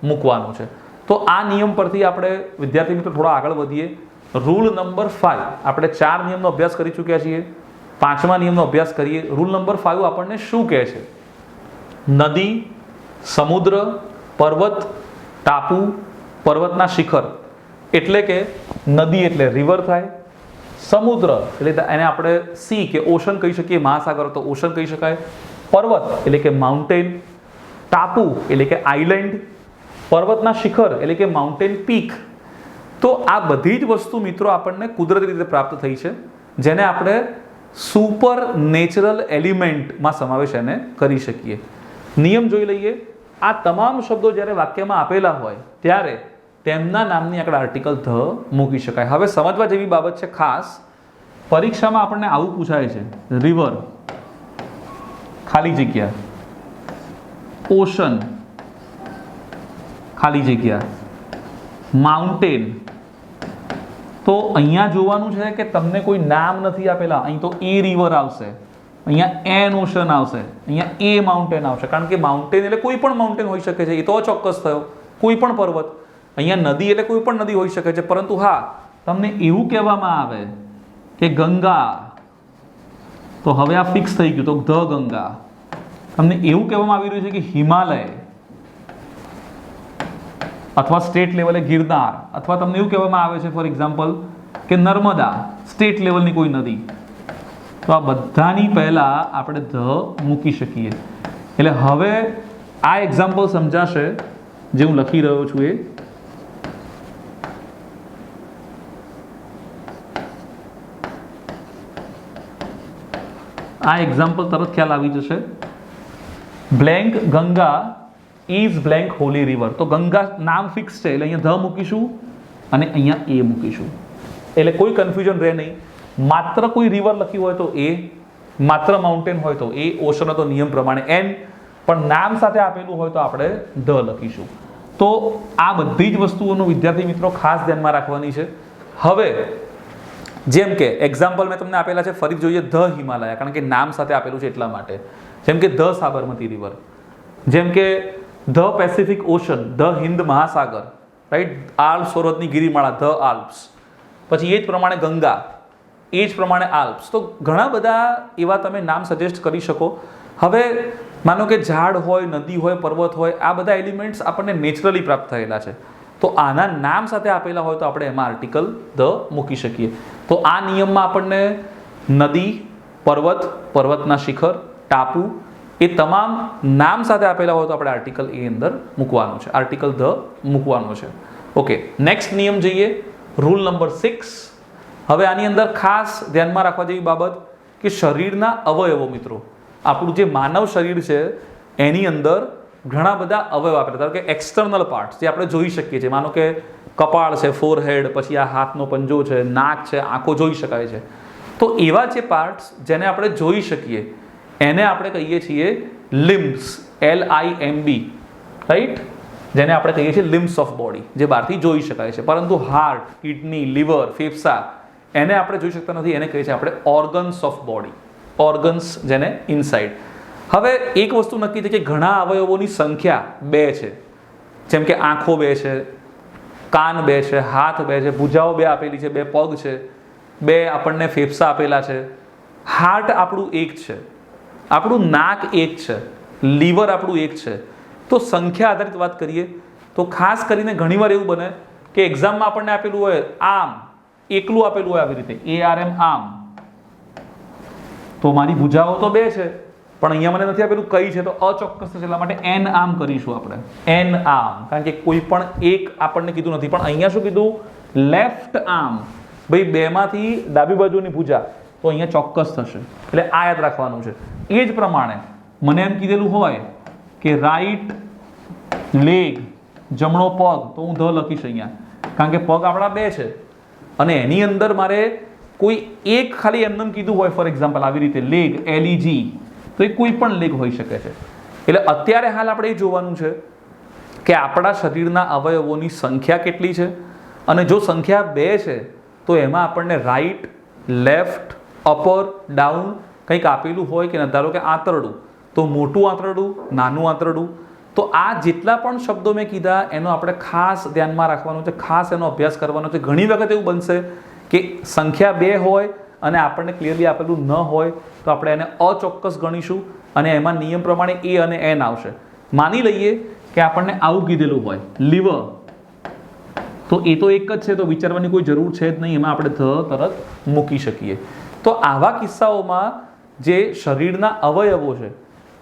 મૂકવાનું છે. તો આ નિયમ પરથી આપણે વિદ્યાર્થી મિત્રો થોડા આગળ વધીએ. રૂલ નંબર 5, આપણે 4 નિયમનો અભ્યાસ કરી ચૂક્યા છીએ. 5મા નિયમનો અભ્યાસ કરીએ. રૂલ નંબર 5 આપણને શું કહે છે? નદી, સમુદ્ર, પર્વત, ટાપુ, પર્વતના શિખર એટલે કે નદી એટલે રિવર થાય, સમુદ્ર એટલે એને આપણે સી કે ઓશન કહી શકીએ, મહાસાગર તો ઓશન કહી શકાય, પર્વત એટલે કે માઉન્ટેન, ટાપુ એટલે કે આઇલેન્ડ, પર્વતના શિખર એટલે કે માઉન્ટેન પીક. તો આ બધી જ વસ્તુ મિત્રો આપણને કુદરતી રીતે પ્રાપ્ત થઈ છે, જેને આપણે સુપર નેચરલ એલિમેન્ટમાં સમાવેશ એને કરી શકીએ. નિયમ જોઈ લઈએ. આ તમામ શબ્દો જ્યારે વાક્યમાં આપેલા હોય ત્યારે તેમના નામની આપણે આર્ટિકલ ધ મૂકી શકાય. હવે સમજવા જેવી બાબત છે ખાસ, પરીક્ષામાં આપણને આવું પૂછાય છે: રિવર ખાલી જગ્યા, ઓશન ખાલી જગ્યા, માઉન્ટેન. તો અહીંયા જોવાનું છે કે તમને કોઈ નામ નથી આપેલા. અહીં તો એ રિવર આવશે, અહીંયા એન ઓશન આવશે, અહીંયા એ માઉન્ટેન આવશે, કારણ કે માઉન્ટેન એટલે કોઈ પણ માઉન્ટેન હોઈ શકે છે, એ તો અચોક્કસ થયો. કોઈ પણ પર્વત. અહીંયા નદી એટલે કોઈ પણ નદી હોઈ શકે છે. પરંતુ હા, તમને એવું કહેવામાં આવે કે ગંગા, તો હવે આ ફિક્સ થઈ ગયું, તો ધ ગંગા. તમને એવું કહેવામાં આવી રહ્યું છે કે હિમાલય અથવા સ્ટેટ લેવલે ગિરનાર, અથવા તમને એવું કહેવામાં આવે છે ફોર એક્ઝામ્પલ કે નર્મદા, સ્ટેટ લેવલની કોઈ નદી. તો આ બધાની પહેલા આપણે ધ મૂકી શકીએ. એટલે હવે આ એક્ઝામ્પલ સમજાશે જે હું લખી રહ્યો છું એ. આ એક્ઝામ્પલ તરત ખ્યાલ આવી જશે. Blank Ganga is blank Holi river. તો ગંગા નામ ફિક્સ છે એટલે અહીંયા ધ મૂકીશું અને અહીંયા એ મૂકીશું, એટલે કોઈ કન્ફ્યુઝન રહે નહીં. માત્ર કોઈ રિવર લખ્યું હોય તો એ, માત્ર માઉન્ટેન હોય તો એ, ઓશન તો નિયમ પ્રમાણે એન, પણ નામ સાથે આપેલું હોય તો આપણે ધ લખીશું. તો આ બધી જ વસ્તુઓનું વિદ્યાર્થી મિત્રો ખાસ ધ્યાનમાં રાખવાની છે. હવે જેમ કે એક્ઝામ્પલ મેં તમને આપેલા છે, ફરી જોઈએ ધ હિમાલયા, કારણ કે નામ સાથે આપેલું છે એટલા માટે. જેમ કે ધ સાબરમતી રિવર, જેમ કે the Pacific ocean, the Hind મહાસાગર, રાઈટ, આલ્પ્સ પર્વતની ગિરિમાળા, ધ આલ્પ્સ. પછી એ જ પ્રમાણે ગંગા, એ જ પ્રમાણે આલ્પ્સ. તો ઘણા બધા એવા તમે નામ સજેસ્ટ કરી શકો. હવે માનો કે ઝાડ હોય, નદી હોય, પર્વત હોય, આ બધા એલિમેન્ટ્સ આપણને નેચરલી પ્રાપ્ત થયેલા છે, તો આના નામ સાથે આપેલા હોય તો આપણે એમાં આર્ટિકલ ધ મૂકી શકીએ. તો આ નિયમમાં આપણને નદી, પર્વત, પર્વતના શિખર, ટાપુ એ તમામ નામ સાથે આપેલા હોય તો આપણે આર્ટિકલ એ અંદર મૂકવાનું છે, આર્ટિકલ ધ મૂકવાનું છે. ઓકે, નેક્સ્ટ નિયમ જોઈએ, રૂલ નંબર 6. હવે આની અંદર ખાસ ધ્યાનમાં રાખવા જેવી બાબત કે શરીરના અવયવો, મિત્રો આપણું જે માનવ શરીર છે એની અંદર ઘણા બધા અવયવ આપેલા, ધારો કે એક્સટર્નલ પાર્ટ જે આપણે જોઈ શકીએ છીએ, માનો કે કપાળ છે, ફોરહેડ, પછી આ હાથનો પંજો છે, નાક છે, આંખો જોઈ શકાય છે. તો એવા જે પાર્ટ્સ જેને આપણે જોઈ શકીએ એને આપણે કહીએ છીએ લિમ્બ્સ, LIMB, રાઈટ, જેને આપણે કહીએ છીએ લિમ્બ્સ ઓફ બોડી, જે બહારથી જોઈ શકાય છે. પરંતુ હાર્ટ, કિડની, લીવર, ફેફસા એને આપણે જોઈ શકતા નથી, એને કહીએ છીએ આપણે ઓર્ગન્સ ઓફ બોડી, ઓર્ગન્સ જેને ઇનસાઇડ. હવે એક વસ્તુ નક્કી છે કે ઘણા અવયવોની સંખ્યા 2 છે, જેમ કે આંખો 2 છે, કાન 2 છે, હાથ 2 છે, ભુજાઓ 2 આપેલી છે, 2 પગ છે, 2 આપણને ફેફસા આપેલા છે, હાર્ટ આપણું 1 છે, આપણું નાક 1 છે, લીવર આપણું 1 છે. તો સંખ્યા આધારિત વાત કરીએ તો ખાસ કરીને ઘણીવાર એવું બને કે એક્ઝામમાં આપણને આપેલું હોય આમ, એકલું આપેલું હોય આવી રીતે ARM, આમ, તો મારી ભુજાઓ તો 2 છે પણ અહીંયા મને નથી આપેલું કઈ છે, તો અચોક્કસ છે, એટલા માટે એન આમ કરીશું આપણે, એન આમ, કારણ કે કોઈ પણ એક આપણને કીધું નથી. પણ અહીંયા શું કીધું? લેફ્ટ આર્મ, ભાઈ 2 માંથી ડાબી બાજુની ભુજા, તો અહીંયા ચોક્કસ થશે, એટલે આ યાદ રાખવાનું છે. એ જ પ્રમાણે મને એમ કીધેલું હોય કે રાઈટ લેગ, જમણો પગ, તો હું ધ લખીશ અહીંયા, કારણ કે પગ આપણા 2 છે અને એની અંદર મારે કોઈ એક ખાલી એમનેમ કીધું હોય, ફોર એક્ઝામ્પલ આવી રીતે લેગ, LEG, તો એ કોઈ પણ લેગ હોઈ શકે છે. એટલે અત્યારે હાલ આપણે એ જોવાનું છે કે આપણા શરીરના અવયવોની સંખ્યા કેટલી છે, અને જો સંખ્યા 2 છે તો એમાં આપણને રાઈટ, લેફ્ટ, અપર, ડાઉન કંઈક આપેલું હોય કે ન. ધારો કે આંતરડું, તો મોટું આંતરડું, નાનું આંતરડું, તો આ જેટલા પણ શબ્દો મેં કીધા એનો આપણે ખાસ ધ્યાનમાં રાખવાનું છે, ખાસ એનો અભ્યાસ કરવાનો છે. ઘણી વખત એવું બનશે કે સંખ્યા 2 હોય અને આપણને ક્લિયરલી આપેલું ન હોય તો આપણે એને અચોક્કસ ગણીશું અને એમાં નિયમ પ્રમાણે A અને N આવશે. માની લઈએ કે આપણને આવું કીધેલું હોય લીવર, તો એ તો એક જ છે, તો વિચારવાની કોઈ જરૂર છે જ નહીં, એમાં આપણે ધ તરત મૂકી શકીએ. તો આવા કિસ્સાઓમાં જે શરીરના અવયવો છે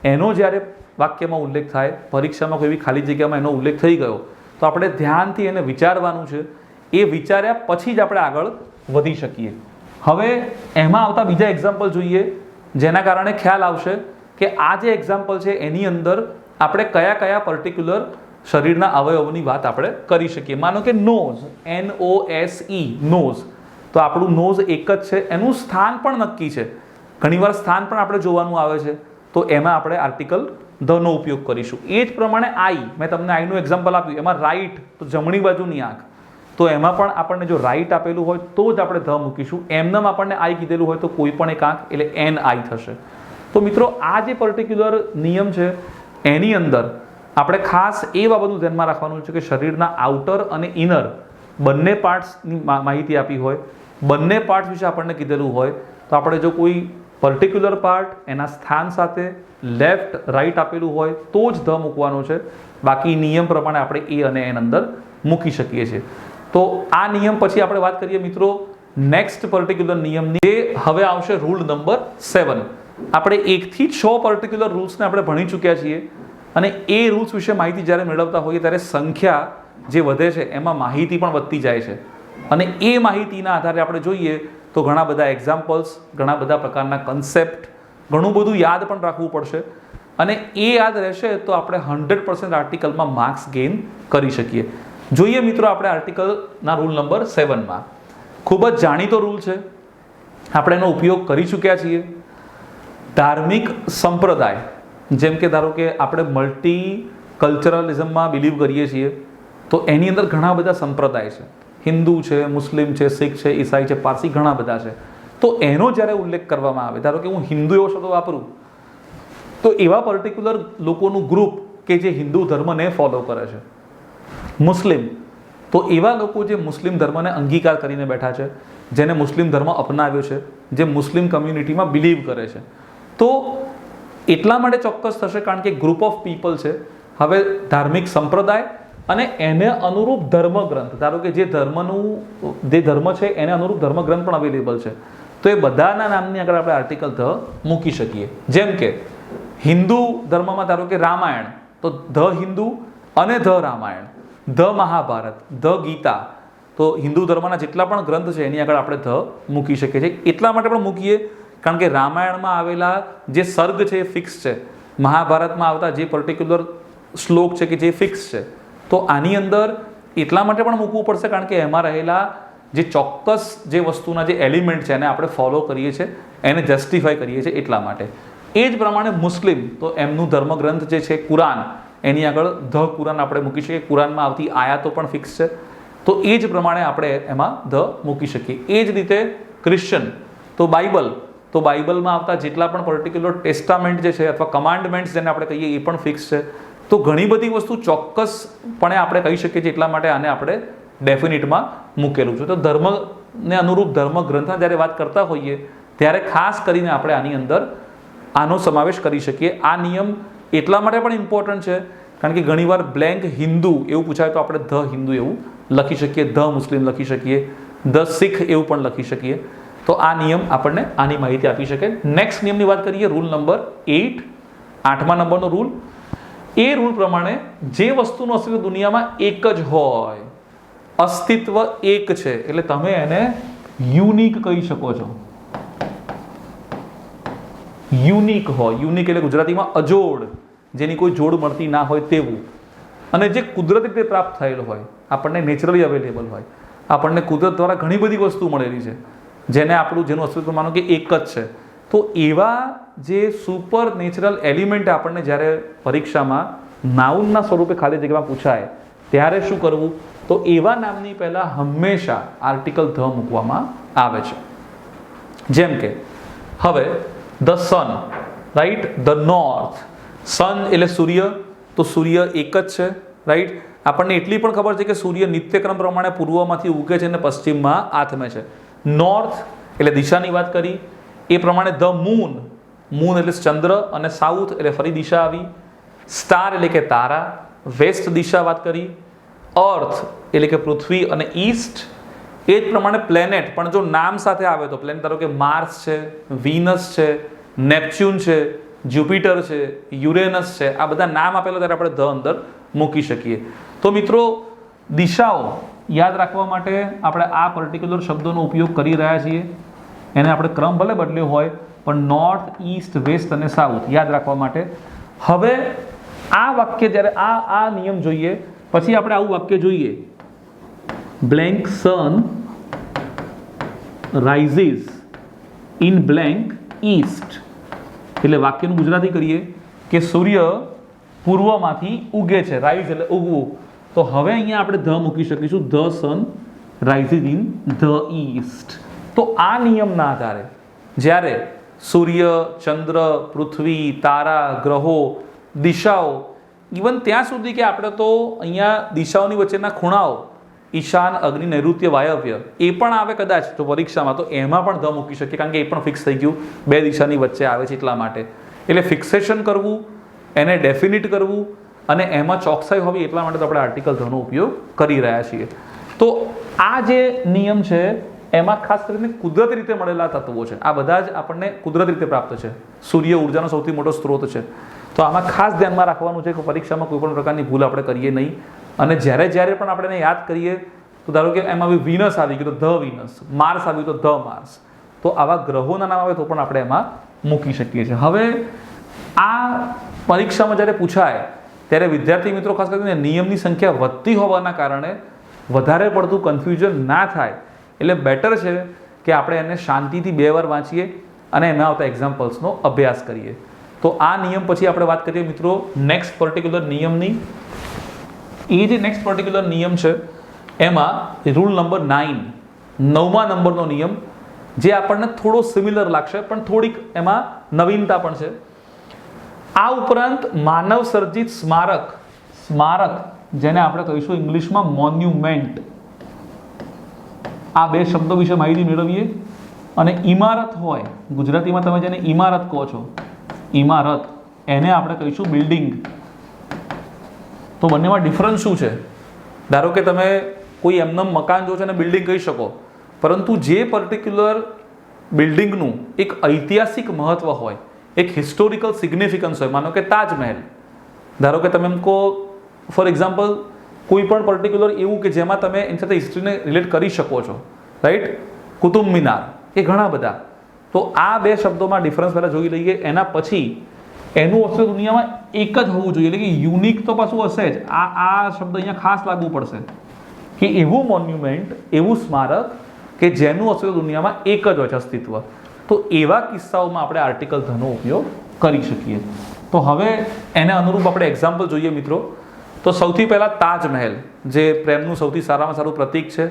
એનો જ્યારે વાક્યમાં ઉલ્લેખ થાય, પરીક્ષામાં કોઈ એવી ખાલી જગ્યામાં એનો ઉલ્લેખ થઈ ગયો તો આપણે ધ્યાનથી એને વિચારવાનું છે. એ વિચાર્યા પછી જ આપણે આગળ વધી શકીએ. હવે એમાં આવતા બીજા એક્ઝામ્પલ જોઈએ જેના કારણે ખ્યાલ આવશે કે આ જે એક્ઝામ્પલ છે એની અંદર આપણે કયા કયા પર્ટિક્યુલર શરીરના અવયવોની વાત આપણે કરી શકીએ. માનો કે નોઝ, NOSE, નોઝ, તો આપણું નોઝ એક જ છે, એનું સ્થાન પણ નક્કી છે. ઘણીવાર સ્થાન પણ આપણે જોવાનું આવે છે, તો એમાં આપણે આર્ટિકલ ધ નો ઉપયોગ કરીશું. એ જ પ્રમાણે આઈ, મેં તમને આઈનું એક્ઝામ્પલ આપ્યું, એમાં રાઈટ, તો જમણી બાજુની આંખ, તો એમાં પણ આપણને જો રાઈટ આપેલું હોય તો જ આપણે ધ મૂકીશું. એમનેમ આપણને આઈ કીધેલું હોય તો કોઈ પણ એક આંખ, એટલે NI થશે. તો મિત્રો આ જે પર્ટિક્યુલર નિયમ છે એની અંદર આપણે ખાસ એ બાબતનું ધ્યાનમાં રાખવાનું છે કે શરીરના આઉટર અને ઇનર બંને પાર્ટ્સની માહિતી આપી હોય, બંને પાર્ટ્સ વિશે આપણને કીધેલું હોય, તો આપણે જો કોઈ પર્ટિક્યુલર પાર્ટ એના સ્થાન સાથે લેફ્ટ, રાઈટ આપેલું હોય તો જ ધ મૂકવાનો છે. બાકી નિયમ પ્રમાણે આપણે એ અને એન અંદર મૂકી શકીએ છીએ. તો આ નિયમ પછી આપણે વાત કરીએ મિત્રો નેક્સ્ટ પર્ટિક્યુલર નિયમની. એ હવે આવશે રૂલ નંબર 7. આપણે 1 થી 6 પર્ટિક્યુલર રૂલ્સને આપણે ભણી ચૂક્યા છીએ અને એ રૂલ્સ વિશે માહિતી જ્યારે મેળવતા હોઈએ ત્યારે સંખ્યા જે વધે છે એમાં માહિતી પણ વધતી જાય છે અને એ માહિતીના આધારે આપણે જોઈએ તો ઘણા બધા એક્ઝામ્પલ્સ, ઘણા બધા પ્રકારના કન્સેપ્ટ, ઘણું બધું યાદ પણ રાખવું પડશે અને એ યાદ રહેશે તો આપણે 100% આર્ટિકલમાં માર્ક્સ ગેઇન કરી શકીએ. જોઈએ મિત્રો આપણે આર્ટિકલના રૂલ નંબર 7માં. ખૂબ જ જાણીતો રૂલ છે, આપણે એનો ઉપયોગ કરી ચૂક્યા છીએ. ધાર્મિક સંપ્રદાય, જેમ કે ધારો કે આપણે મલ્ટી કલ્ચરલિઝમમાં બિલીવ કરીએ છીએ તો એની અંદર ઘણા બધા સંપ્રદાય છે. હિન્દુ છે, મુસ્લિમ છે, શીખ છે, ઈસાઈ છે, પારસી, ઘણા બધા છે. તો એનો જ્યારે ઉલ્લેખ કરવામાં આવે, ધારો કે હું હિન્દુ એવો શબ્દ વાપરું તો એવા પર્ટિક્યુલર લોકોનું ગ્રુપ કે જે હિન્દુ ધર્મને ફોલો કરે છે. મુસ્લિમ, તો એવા લોકો જે મુસ્લિમ ધર્મને અંગીકાર કરીને બેઠા છે, જેને મુસ્લિમ ધર્મ અપનાવ્યો છે, જે મુસ્લિમ કમ્યુનિટીમાં બિલીવ કરે છે. તો એટલા માટે ચોક્કસ થશે કારણ કે ગ્રુપ ઓફ પીપલ છે. હવે ધાર્મિક સંપ્રદાય અને એને અનુરૂપ ધર્મગ્રંથ, ધારો કે જે ધર્મ છે એને અનુરૂપ ધર્મગ્રંથ પણ અવેલેબલ છે, તો એ બધાના નામની આગળ આપણે આર્ટિકલ ધ મૂકી શકીએ. જેમ કે હિન્દુ ધર્મમાં ધારો કે રામાયણ, તો ધ હિન્દુ અને the Ramayana, the Mahabharata, the Gita, તો હિન્દુ ધર્મના જેટલા પણ ગ્રંથ છે એની આગળ આપણે ધ મૂકી શકીએ છીએ. એટલા માટે પણ મૂકીએ કારણ કે રામાયણમાં આવેલા જે સર્ગ છે એ ફિક્સ છે, મહાભારતમાં આવતા જે પર્ટિક્યુલર શ્લોક છે કે જે ફિક્સ છે, તો આની અંદર એટલા માટે પણ મૂકવું પડશે કારણ કે એમાં રહેલા જે ચોક્કસ જે વસ્તુના જે એલિમેન્ટ છે એને આપણે ફોલો કરીએ છીએ, એને જસ્ટિફાઈ કરીએ છીએ એટલા માટે. એ જ પ્રમાણે મુસ્લિમ, તો એમનું ધર્મગ્રંથ જે છે કુરાન, એની આગળ ધ કુરાન આપણે મૂકી શકીએ. કુરાનમાં આવતી આયાતો પણ ફિક્સ છે, તો એ જ પ્રમાણે આપણે એમાં ધ મૂકી શકીએ. એ જ રીતે ક્રિશ્ચન, તો બાઇબલ, તો બાઇબલમાં આવતા જેટલા પણ પર્ટિક્યુલર ટેસ્ટામેન્ટ જે છે અથવા કમાન્ડમેન્ટ્સ જેને આપણે કહીએ એ પણ ફિક્સ છે. તો ઘણી બધી વસ્તુ ચોક્કસપણે આપણે કહી શકીએ છીએ, એટલા માટે આને આપણે ડેફિનિટમાં મૂકેલું છે. તો ધર્મને અનુરૂપ ધર્મગ્રંથના જ્યારે વાત કરતા હોઈએ ત્યારે ખાસ કરીને આપણે આની અંદર આનો સમાવેશ કરી શકીએ. આ નિયમ એટલા માટે પણ ઇમ્પોર્ટન્ટ છે કારણ કે ઘણીવાર બ્લેન્ક હિન્દુ એવું પૂછાય તો આપણે ધ હિન્દુ એવું લખી શકીએ, ધ મુસ્લિમ લખી શકીએ, ધ શીખ એવું પણ લખી શકીએ. તો આ નિયમ આપણને આની માહિતી આપી શકે. નેક્સ્ટ નિયમની વાત કરીએ, રૂલ નંબર 8, 8મા નંબરનો રૂલ. એ રૂલ પ્રમાણે જે વસ્તુનું અસ્તિત્વ દુનિયામાં એક જ હોય, અસ્તિત્વ એક છે, એટલે તમે એને યુનિક કહી શકો છો. યુનિક હોય, યુનિક એટલે ગુજરાતીમાં અજોડ, જેની કોઈ જોડ મળતી ના હોય તેવું, અને જે કુદરતી રીતે પ્રાપ્ત થયેલ હોય, આપણને નેચરલી અવેલેબલ હોય, આપણને કુદરત દ્વારા ઘણી બધી વસ્તુ મળેલી છે જેનું અસ્તિત્વ માનો કે એક જ છે. તો એવા જે સુપર નેચરલ એલિમેન્ટ આપણને જ્યારે પરીક્ષામાં નાઉનના સ્વરૂપે ખાલી જગ્યામાં પૂછાય ત્યારે શું કરવું, તો એવા નામની પહેલાં હંમેશા આર્ટિકલ ધ મૂકવામાં આવે છે. જેમ કે હવે the sun, right, the north. Sun એટલે સૂર્ય, તો સૂર્ય એક જ છે, રાઈટ. આપણને એટલી પણ ખબર છે કે સૂર્ય નિત્યક્રમ પ્રમાણે પૂર્વમાંથી ઉગે છે અને પશ્ચિમમાં આથમે છે. નોર્થ એટલે દિશાની વાત કરી, એ પ્રમાણે ધ મૂન, મૂન એટલે ચંદ્ર, અને સાઉથ એટલે ફરી દિશા આવી. સ્ટાર એટલે કે તારા, વેસ્ટ દિશા વાત કરી. અર્થ એટલે કે પૃથ્વી, અને ઈસ્ટ. એ જ પ્રમાણે પ્લેનેટ પણ જો નામ સાથે આવે તો પ્લેનેટ ધારો કે માર્સ છે, વિનસ છે, નેપચ્યુન છે, જ્યુપિટર છે, યુરેનસ છે, આ બધા નામ આપેલા ત્યારે આપણે ધ અંદર મૂકી શકીએ. તો મિત્રો, દિશાઓ યાદ રાખવા માટે આપણે આ પર્ટિક્યુલર શબ્દોનો ઉપયોગ કરી રહ્યા છીએ. એને આપણે ક્રમ ભલે બદલ્યો હોય પણ નોર્થ, ઈસ્ટ, વેસ્ટ અને સાઉથ યાદ રાખવા માટે. હવે આ વાક્ય જ્યારે આ નિયમ જોઈએ પછી આપણે આવું વાક્ય જોઈએ, blank sun rises in blank east. એટલે વાક્યનું ગુજરાતી કરીએ કે સૂર્ય પૂર્વમાંથી ઉગે છે, રાઇઝ એટલે ઉગવું. તો હવે અહીંયા આપણે ધ મૂકી શકીશું, the sun rises in the East. તો આ નિયમના આધારે જ્યારે સૂર્ય, ચંદ્ર, પૃથ્વી, તારા, ગ્રહો, દિશાઓ, ઇવન ત્યાં સુધી કે આપણે તો અહીંયા દિશાઓની વચ્ચેના ખૂણાઓ, ઈશાન, અગ્નિ, નૈઋત્ય, વાયવ્ય, એ પણ આવે કદાચ તો પરીક્ષામાં, તો એમાં પણ ધ મૂકી શકીએ કારણ કે એ પણ ફિક્સ થઈ ગયું, બે દિશાની વચ્ચે આવે છે એટલા માટે. એટલે ફિક્સેશન કરવું, એને ડેફિનિટ કરવું અને એમાં ચોકસાઈ હોવી એટલા માટે તો આપણે આર્ટિકલ ધનો ઉપયોગ કરી રહ્યા છીએ. તો આ જે નિયમ છે એમાં ખાસ કરીને કુદરતી રીતે મળેલા તત્વો છે. આ બધા જ આપણને કુદરતી રીતે પ્રાપ્ત છે. સૂર્ય ઉર્જાનો સૌથી મોટો સ્ત્રોત છે. તો આમાં ખાસ ધ્યાનમાં રાખવાનું છે કે પરીક્ષામાં કોઈ પણ પ્રકારની ભૂલ આપણે કરીએ નહીં. અને જ્યારે પણ આપણે એને યાદ કરીએ તો ધારો કે એમાં વિનસ આવી ગયું તો ધ વિનસ, માર્સ આવ્યું તો ધ માર્સ. તો આવા ગ્રહોના નામ આવે તો પણ આપણે એમાં મૂકી શકીએ છીએ. હવે આ પરીક્ષામાં જ્યારે પૂછાય ત્યારે વિદ્યાર્થી મિત્રો ખાસ કરીને નિયમની સંખ્યા વધતી હોવાના કારણે વધારે પડતું કન્ફ્યુઝન ના થાય એટલે બેટર છે કે આપણે એને શાંતિથી 2 વાર વાંચીએ અને એમાં આવતા એક્ઝામ્પલ્સનો અભ્યાસ કરીએ. તો આ નિયમ પછી આપણે વાત કરીએ મિત્રો નેક્સ્ટ પર્ટિક્યુલર નિયમની. એ જે નેક્સ્ટ પર્ટિક્યુલર નિયમ છે એમાં રૂલ નંબર 9, 9મા નંબરનો નિયમ, જે આપણને થોડો સિમિલર લાગશે પણ થોડીક એમાં નવીનતા પણ છે. આ ઉપરાંત માનવ સર્જિત સ્મારક, જેને આપણે કહીશું ઇંગ્લિશમાં મોન્યુમેન્ટ, આ બે શબ્દો વિશે માહિતી મેળવીએ. અને ઇમારત હોય, ગુજરાતીમાં તમે જેને ઇમારત કહો છો, ઇમારત, એને આપણે કહીશું બિલ્ડિંગ. તો બંનેમાં ડિફરન્સ શું છે? ધારો કે તમે કોઈ એમનેમ મકાન જો છે અને બિલ્ડિંગ કહી શકો, પરંતુ જે પર્ટિક્યુલર બિલ્ડિંગનું એક ઐતિહાસિક મહત્વ હોય, એક હિસ્ટોરિકલ સિગ્નિફિકન્સ હોય, માનો કે તાજમહેલ, ધારો કે તમે એમ કહો ફોર એક્ઝામ્પલ કોઈ પણ પર્ટિક્યુલર એવું કે જેમાં તમે એની સાથે હિસ્ટ્રીને રિલેટ કરી શકો છો, રાઈટ? કુતુબ મિનાર, એ ઘણા બધા. તો આ બે શબ્દોમાં ડિફરન્સ પહેલાં જોઈ લઈએ, એના પછી એનું અસ્તિત્વ દુનિયામાં એક જ હોવું જોઈએ, એટલે કે યુનિક તો પાછું હશે જ. આ શબ્દ અહીંયા ખાસ લાગવું પડશે કે એવું મોન્યુમેન્ટ, એવું સ્મારક કે જેનું અસ્તિત્વ દુનિયામાં એક જ હોય છે અસ્તિત્વ. તો એવા કિસ્સાઓમાં આપણે આર્ટિકલ ધનો ઉપયોગ કરી શકીએ. તો હવે એને અનુરૂપ આપણે એક્ઝામ્પલ જોઈએ મિત્રો. તો સૌથી પહેલાં તાજમહેલ, જે પ્રેમનું સૌથી સારામાં સારું પ્રતીક છે.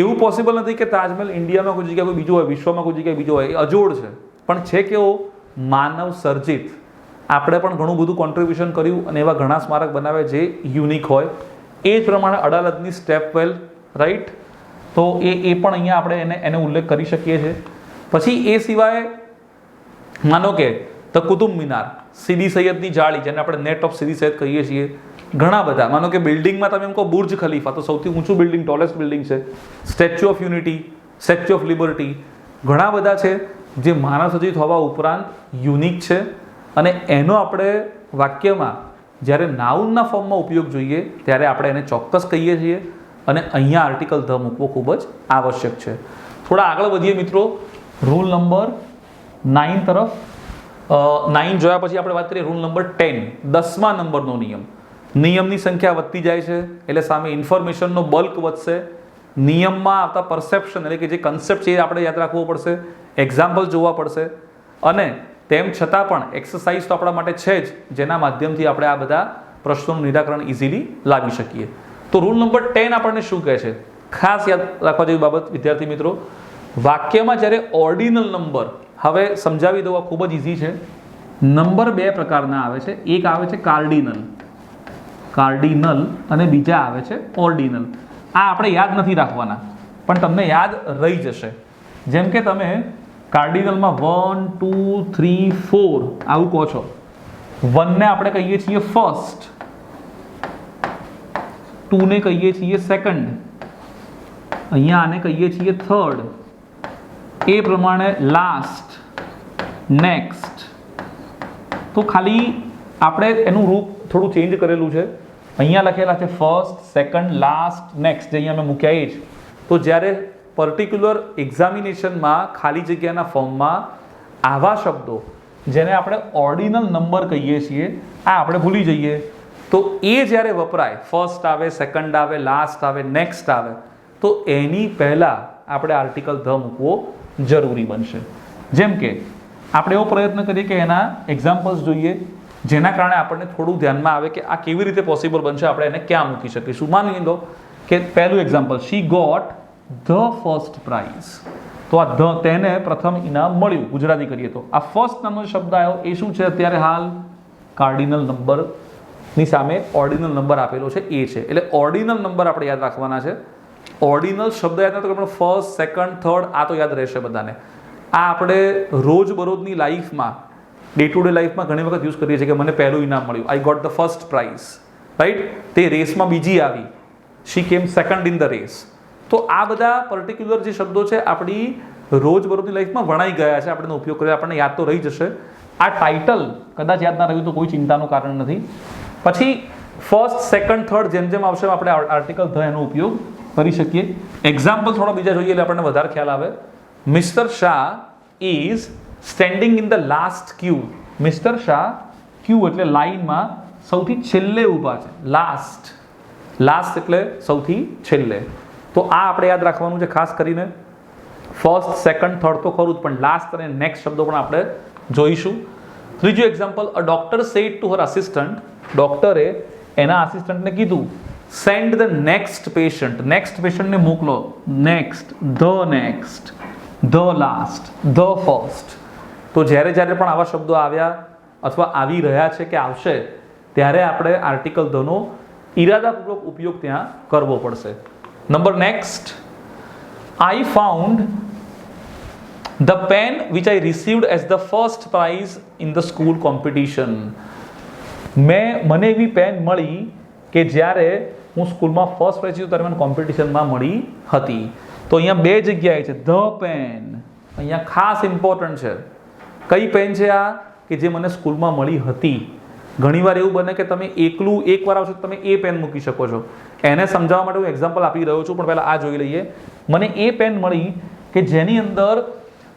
એવું પોસિબલ નથી કે તાજમહેલ ઇન્ડિયામાં કોઈ જગ્યાએ કોઈ બીજો હોય, વિશ્વમાં કોઈ જગ્યાએ બીજો હોય, એ અજોડ છે. પણ છે કેવો માનવ સર્જિત. આપણે પણ ઘણું બધું કોન્ટ્રીબ્યુશન કર્યું અને એવા ઘણા સ્મારક બનાવે જે યુનિક હોય. એ જ પ્રમાણે અડાલજની સ્ટેપવેલ, રાઈટ? તો એ પણ અહીંયા આપણે એને ઉલ્લેખ કરી શકીએ છીએ. પછી એ સિવાય માનો કે ધ કુતુબ મિનાર, સીદી સૈયદની જાળી, જેને આપણે નેટ ઓફ સીદી સૈયદ કહીએ છીએ. ઘણા બધા, માનો કે બિલ્ડિંગમાં તમે એમ કહો બુર્જ ખલીફા, તો સૌથી ઊંચું બિલ્ડિંગ, ટોલેસ્ટ બિલ્ડિંગ છે. Statue of unity, statue of liberty, ઘણા બધા છે જે માનવ સર્જિત હોવા ઉપરાંત યુનિક છે. અને એનો આપણે વાક્યમાં જ્યારે નાઉનના ફોર્મમાં ઉપયોગ જોઈએ ત્યારે આપણે એને ચોક્કસ કહીએ છીએ. અને અહીંયા આર્ટિકલ ધ મૂકવો ખૂબ જ આવશ્યક છે. થોડા આગળ વધીએ મિત્રો, રૂલ નંબર 9 તરફ. 9 જોયા પછી આપણે વાત કરીએ રૂલ નંબર 10, 10મા નંબરનો નિયમ. નિયમની સંખ્યા વધતી જાય છે એટલે સામે ઇન્ફોર્મેશનનો બલ્ક વધશે. નિયમમાં આવતા પરસેપ્શન એટલે કે જે કન્સેપ્ટ છે એ આપણે યાદ રાખવો પડશે, એક્ઝામ્પલ જોવા પડશે. અને તેમ છતાં પણ એક્સરસાઇઝ તો આપણા માટે છે જ, જેના માધ્યમથી આપણે આ બધા પ્રશ્નોનું નિરાકરણ ઇઝીલી લાવી શકીએ. તો રૂલ નંબર 10 આપણને શું કહે છે? ખાસ યાદ રાખવા જેવી બાબત વિદ્યાર્થી મિત્રો, વાક્યમાં જ્યારે ઓર્ડિનલ નંબર, હવે સમજાવી દઉં, આ ખૂબ જ ઇઝી છે. નંબર બે પ્રકારના આવે છે. એક આવે છે કાર્ડિનલ અને બીજા આવે છે ઓર્ડિનલ. આ આપણે યાદ નથી રાખવાના, પણ તમને યાદ રહી જશે. જેમ કે તમે કાર્ડિનલમાં 1 2 3 4 આવું કહો છો. 1 ને આપણે કહીએ છીએ ફર્સ્ટ, 2 ને કહીએ છીએ સેકન્ડ, અહીંયા આને કહીએ છીએ થર્ડ, એ પ્રમાણે લાસ્ટ, નેક્સ્ટ. તો ખાલી આપણે એનું રૂપ થોડું ચેન્જ કરેલું છે. અહીંયા લખેલા છે ફર્સ્ટ, સેકન્ડ, લાસ્ટ, નેક્સ્ટ, જે અહીંયા મેં મૂક્યા એ જ. તો જ્યારે પર્ટિક્યુલર એક્ઝામિનેશનમાં ખાલી જગ્યાના ફોર્મમાં આવા શબ્દો જેને આપણે ઓર્ડિનલ નંબર કહીએ છીએ, આ આપણે ભૂલી જઈએ. તો એ જ્યારે વપરાય, ફર્સ્ટ આવે, સેકન્ડ આવે, લાસ્ટ આવે, નેક્સ્ટ આવે, તો એની પહેલાં આપણે આર્ટિકલ ધ મૂકવો જરૂરી બનશે. જેમ કે આપણે એવો પ્રયત્ન કરીએ કે એના એક્ઝામ્પલ્સ જોઈએ, જેના કારણે આપણને થોડું ધ્યાનમાં આવે કે આ કેવી રીતે પોસિબલ બનશે, આપણે એને ક્યાં મૂકી શકીશું. માની લો કે પહેલું example, she got the first prize. તો આ ધ, તેને પ્રથમ ઇનામ મળ્યું, ગુજરાતી કરીએ તો. આ ફર્સ્ટ નામનો શબ્દ આવ્યો, એ શું છે અત્યારે હાલ? કાર્ડિનલ નંબરની સામે ઓર્ડિનલ નંબર આપેલો છે, એ છે. એટલે ઓર્ડિનલ નંબર આપણે યાદ રાખવાના છે. ઓર્ડિનલ શબ્દ યાદ રાખો તો ફર્સ્ટ, સેકન્ડ, થર્ડ, આ તો યાદ રહેશે બધાને. આ આપણે રોજબરોજની લાઈફમાં, ડે ટુ ડે લાઈફમાં ઘણી વખત યુઝ કરીએ છીએ કે મને પહેલું ઇનામ મળ્યું, I got the first prize, right? તે રેસમાં બીજી આવી, શી કેમ સેકન્ડ ઇન ધ રેસ. તો આ બધા પર્ટિક્યુલર જે શબ્દો છે આપણી રોજબરોજની લાઈફમાં વણાઈ ગયા છે, આપણે ઉપયોગ કર્યો, આપણને યાદ તો રહી જશે. આ ટાઇટલ કદાચ યાદ ના રહ્યું તો કોઈ ચિંતાનું કારણ નથી. પછી ફર્સ્ટ, સેકન્ડ, થર્ડ જેમ જેમ આવશે આપણે આર્ટિકલ ધ એનો ઉપયોગ કરી શકીએ. એક્ઝામ્પલ થોડા બીજા જોઈએ એટલે આપણને વધારે ખ્યાલ આવે. Mr Shah is standing in the last queue. Mr Shah queue એટલે લાઈનમાં સૌથી છેલ્લે ઊભા છે. લાસ્ટ, લાસ્ટ એટલે સૌથી છેલ્લે. તો આ આપણે યાદ રાખવાનું છે ખાસ કરીને. ફર્સ્ટ, સેકન્ડ, થર્ડ તો ખરું જ, પણ લાસ્ટ અને નેક્સ્ટ શબ્દો પણ આપણે જોઈશું. ત્રીજું example, a doctor said to her assistant. ડોક્ટરે એના આસિસ્ટન્ટને કીધું, send the next patient. Next પેશન્ટને મોકલો. Next, the last, the first. તો જ્યારે જ્યારે પણ આવા શબ્દો આવ્યા અથવા આવી રહ્યા છે કે આવશે, ત્યારે આપણે આર્ટિકલ ધનો ઇરાદાપૂર્વક ઉપયોગ ત્યાં કરવો પડશે. Number next, I found the pen which I received as the first prize in the school competition. મને એવી પેન મળી કે જ્યારે હું સ્કૂલમાં ફર્સ્ટ પ્રાઇઝ ત્યારે મને કોમ્પિટિશનમાં મળી હતી. તો અહીંયા બે જગ્યાએ છે ધ પેન, અહીંયા ખાસ ઇમ્પોર્ટન્ટ છે. કઈ પેન છે આ? કે જે મને સ્કૂલમાં મળી હતી. ઘણીવાર એવું બને કે તમે એકવાર આવશો તમે એ પેન મૂકી શકો છો. એને સમજાવવા માટે હું એક્ઝામ્પલ આપી રહ્યો છું, પણ પહેલાં આ જોઈ લઈએ. મને એ પેન મળી કે જેની અંદર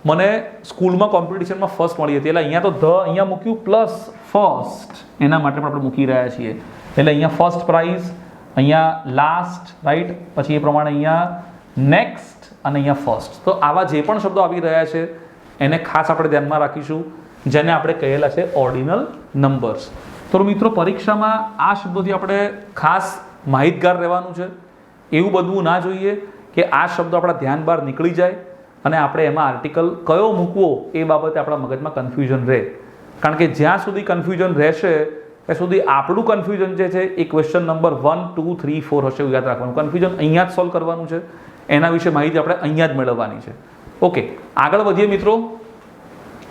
મને સ્કૂલમાં કોમ્પિટિશનમાં ફર્સ્ટ મળી હતી. એટલે અહીંયા તો ધ અહીંયા મૂક્યું પ્લસ ફર્સ્ટ, એના માટે પણ આપણે મૂકી રહ્યા છીએ. એટલે અહીંયા ફર્સ્ટ પ્રાઇઝ, અહીંયા લાસ્ટ, રાઈટ, પછી એ પ્રમાણે અહીંયા નેક્સ્ટ અને અહીંયા ફર્સ્ટ. તો આવા જે પણ શબ્દો આવી રહ્યા છે એને ખાસ આપણે ધ્યાનમાં રાખીશું, જેને આપણે કહેલા છે ઓર્ડિનલ નંબર્સ. તો મિત્રો પરીક્ષામાં આ શબ્દોથી આપણે ખાસ માહિતગાર રહેવાનું છે. એવું બધું ના જોઈએ કે આ શબ્દો આપણા ધ્યાન બહાર નીકળી જાય અને આપણે એમાં આર્ટિકલ કયો મૂકવો એ બાબતે આપણા મગજમાં કન્ફ્યુઝન રહે. કારણ કે જ્યાં સુધી કન્ફ્યુઝન રહેશે ત્યાં સુધી આપણું કન્ફ્યુઝન જે છે એ ક્વેશ્ચન નંબર 1, 2, 3, 4 હશે. એવું યાદ રાખવાનું. કન્ફ્યુઝન અહીંયા જ સોલ્વ કરવાનું છે. એના વિશે માહિતી આપણે અહીંયા જ મેળવવાની છે. ઓકે, આગળ વધીએ મિત્રો.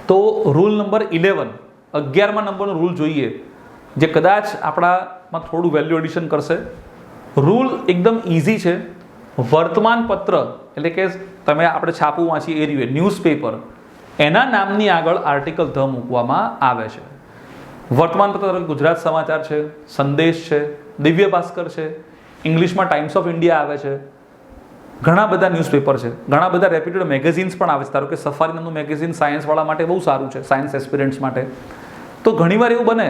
તો રૂલ નંબર 11, 11મા નંબરનો રૂલ જોઈએ, જે કદાચ આપણામાં થોડું વેલ્યુ એડિશન કરશે. રૂલ એકદમ ઇઝી છે. વર્તમાન પત્ર એટલે કે તમે આપણે છાપું વાંચીએ એ રીતે ન્યૂઝપેપર, એના નામની આગળ આર્ટિકલ ધ મૂકવામાં આવે છે. વર્તમાન પત્ર ગુજરાત સમાચાર છે, સંદેશ છે, દિવ્ય ભાસ્કર છે, ઇંગ્લિશમાં ટાઈમ્સ ઓફ ઇન્ડિયા આવે છે, ઘણા બધા ન્યૂઝપેપર છે, ઘણા બધા રેપ્યુટેડ મેગેઝિન્સ પણ આવે છે. ધારો કે સફારી નામનું મેગેઝિન સાયન્સવાળા માટે બહુ સારું છે, સાયન્સ એસ્પિરન્ટ્સ માટે. તો ઘણીવાર એવું બને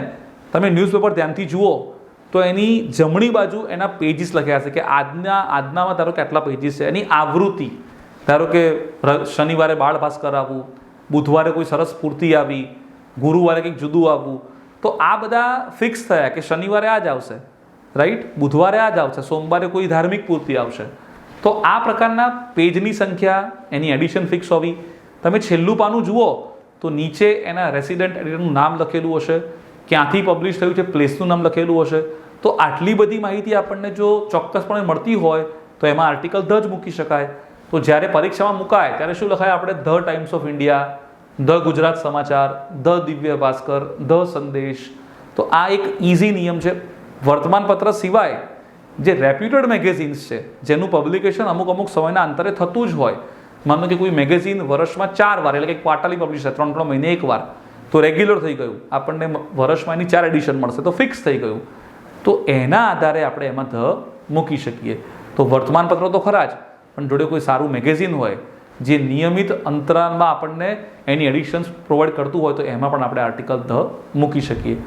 તમે ન્યૂઝપેપર ધ્યાનથી જુઓ તો એની જમણી બાજુ એના પેજીસ લખ્યા હશે કે આજનામાં ધારો કે આટલા પેજીસ છે. એની આવૃત્તિ, ધારો કે શનિવારે બાળ ભાસ્કર આવવું, બુધવારે કોઈ સરસ પૂર્તિ આવી, ગુરુવારે કંઈક જુદું આવવું. તો આ બધા ફિક્સ થયા કે શનિવારે આ જ આવશે, રાઈટ, બુધવારે આ જ આવશે, સોમવારે કોઈ ધાર્મિક પૂર્તિ આવશે. તો આ પ્રકારના પેજની સંખ્યા, એની એડિશન ફિક્સ હોવી. તમે છેલ્લું પાનું જુઓ તો નીચે એના રેસિડેન્ટ એડિટરનું નામ લખેલું હશે, ક્યાંથી પબ્લિશ થયું છે પ્લેસનું નામ લખેલું હશે. તો આટલી બધી માહિતી આપણને જો ચોક્કસપણે મળતી હોય તો એમાં આર્ટિકલ ધ જ મૂકી શકાય. તો જ્યારે પરીક્ષામાં મુકાય ત્યારે શું લખાય આપણે? The times of India, the Gujarat સમાચાર, ધ દિવ્ય ભાસ્કર, ધ સંદેશ. તો આ એક ઇઝી નિયમ છે. વર્તમાન પત્ર સિવાય જે રેપ્યુટેડ મેગેઝિન્સ છે જેનું પબ્લિકેશન અમુક સમયના અંતરે થતું જ હોય, માનો કે કોઈ મેગેઝિન વર્ષમાં 4 વાર એટલે કે ક્વાર્ટરલી પબ્લિશ થાય, 3 મહિને એકવાર, તો રેગ્યુલર થઈ ગયું, આપણને વર્ષમાં એની 4 એડિશન મળશે, તો ફિક્સ થઈ ગયું. તો એના આધારે આપણે એમાં ધ મૂકી શકીએ. તો વર્તમાન પત્રો તો ખરા જ, પણ જોડે કોઈ સારું મેગેઝિન હોય જે નિયમિત અંતરાલમાં આપણને એની એડિશન્સ પ્રોવાઈડ કરતું હોય તો એમાં પણ આપણે આર્ટિકલ ધ મૂકી શકીએ.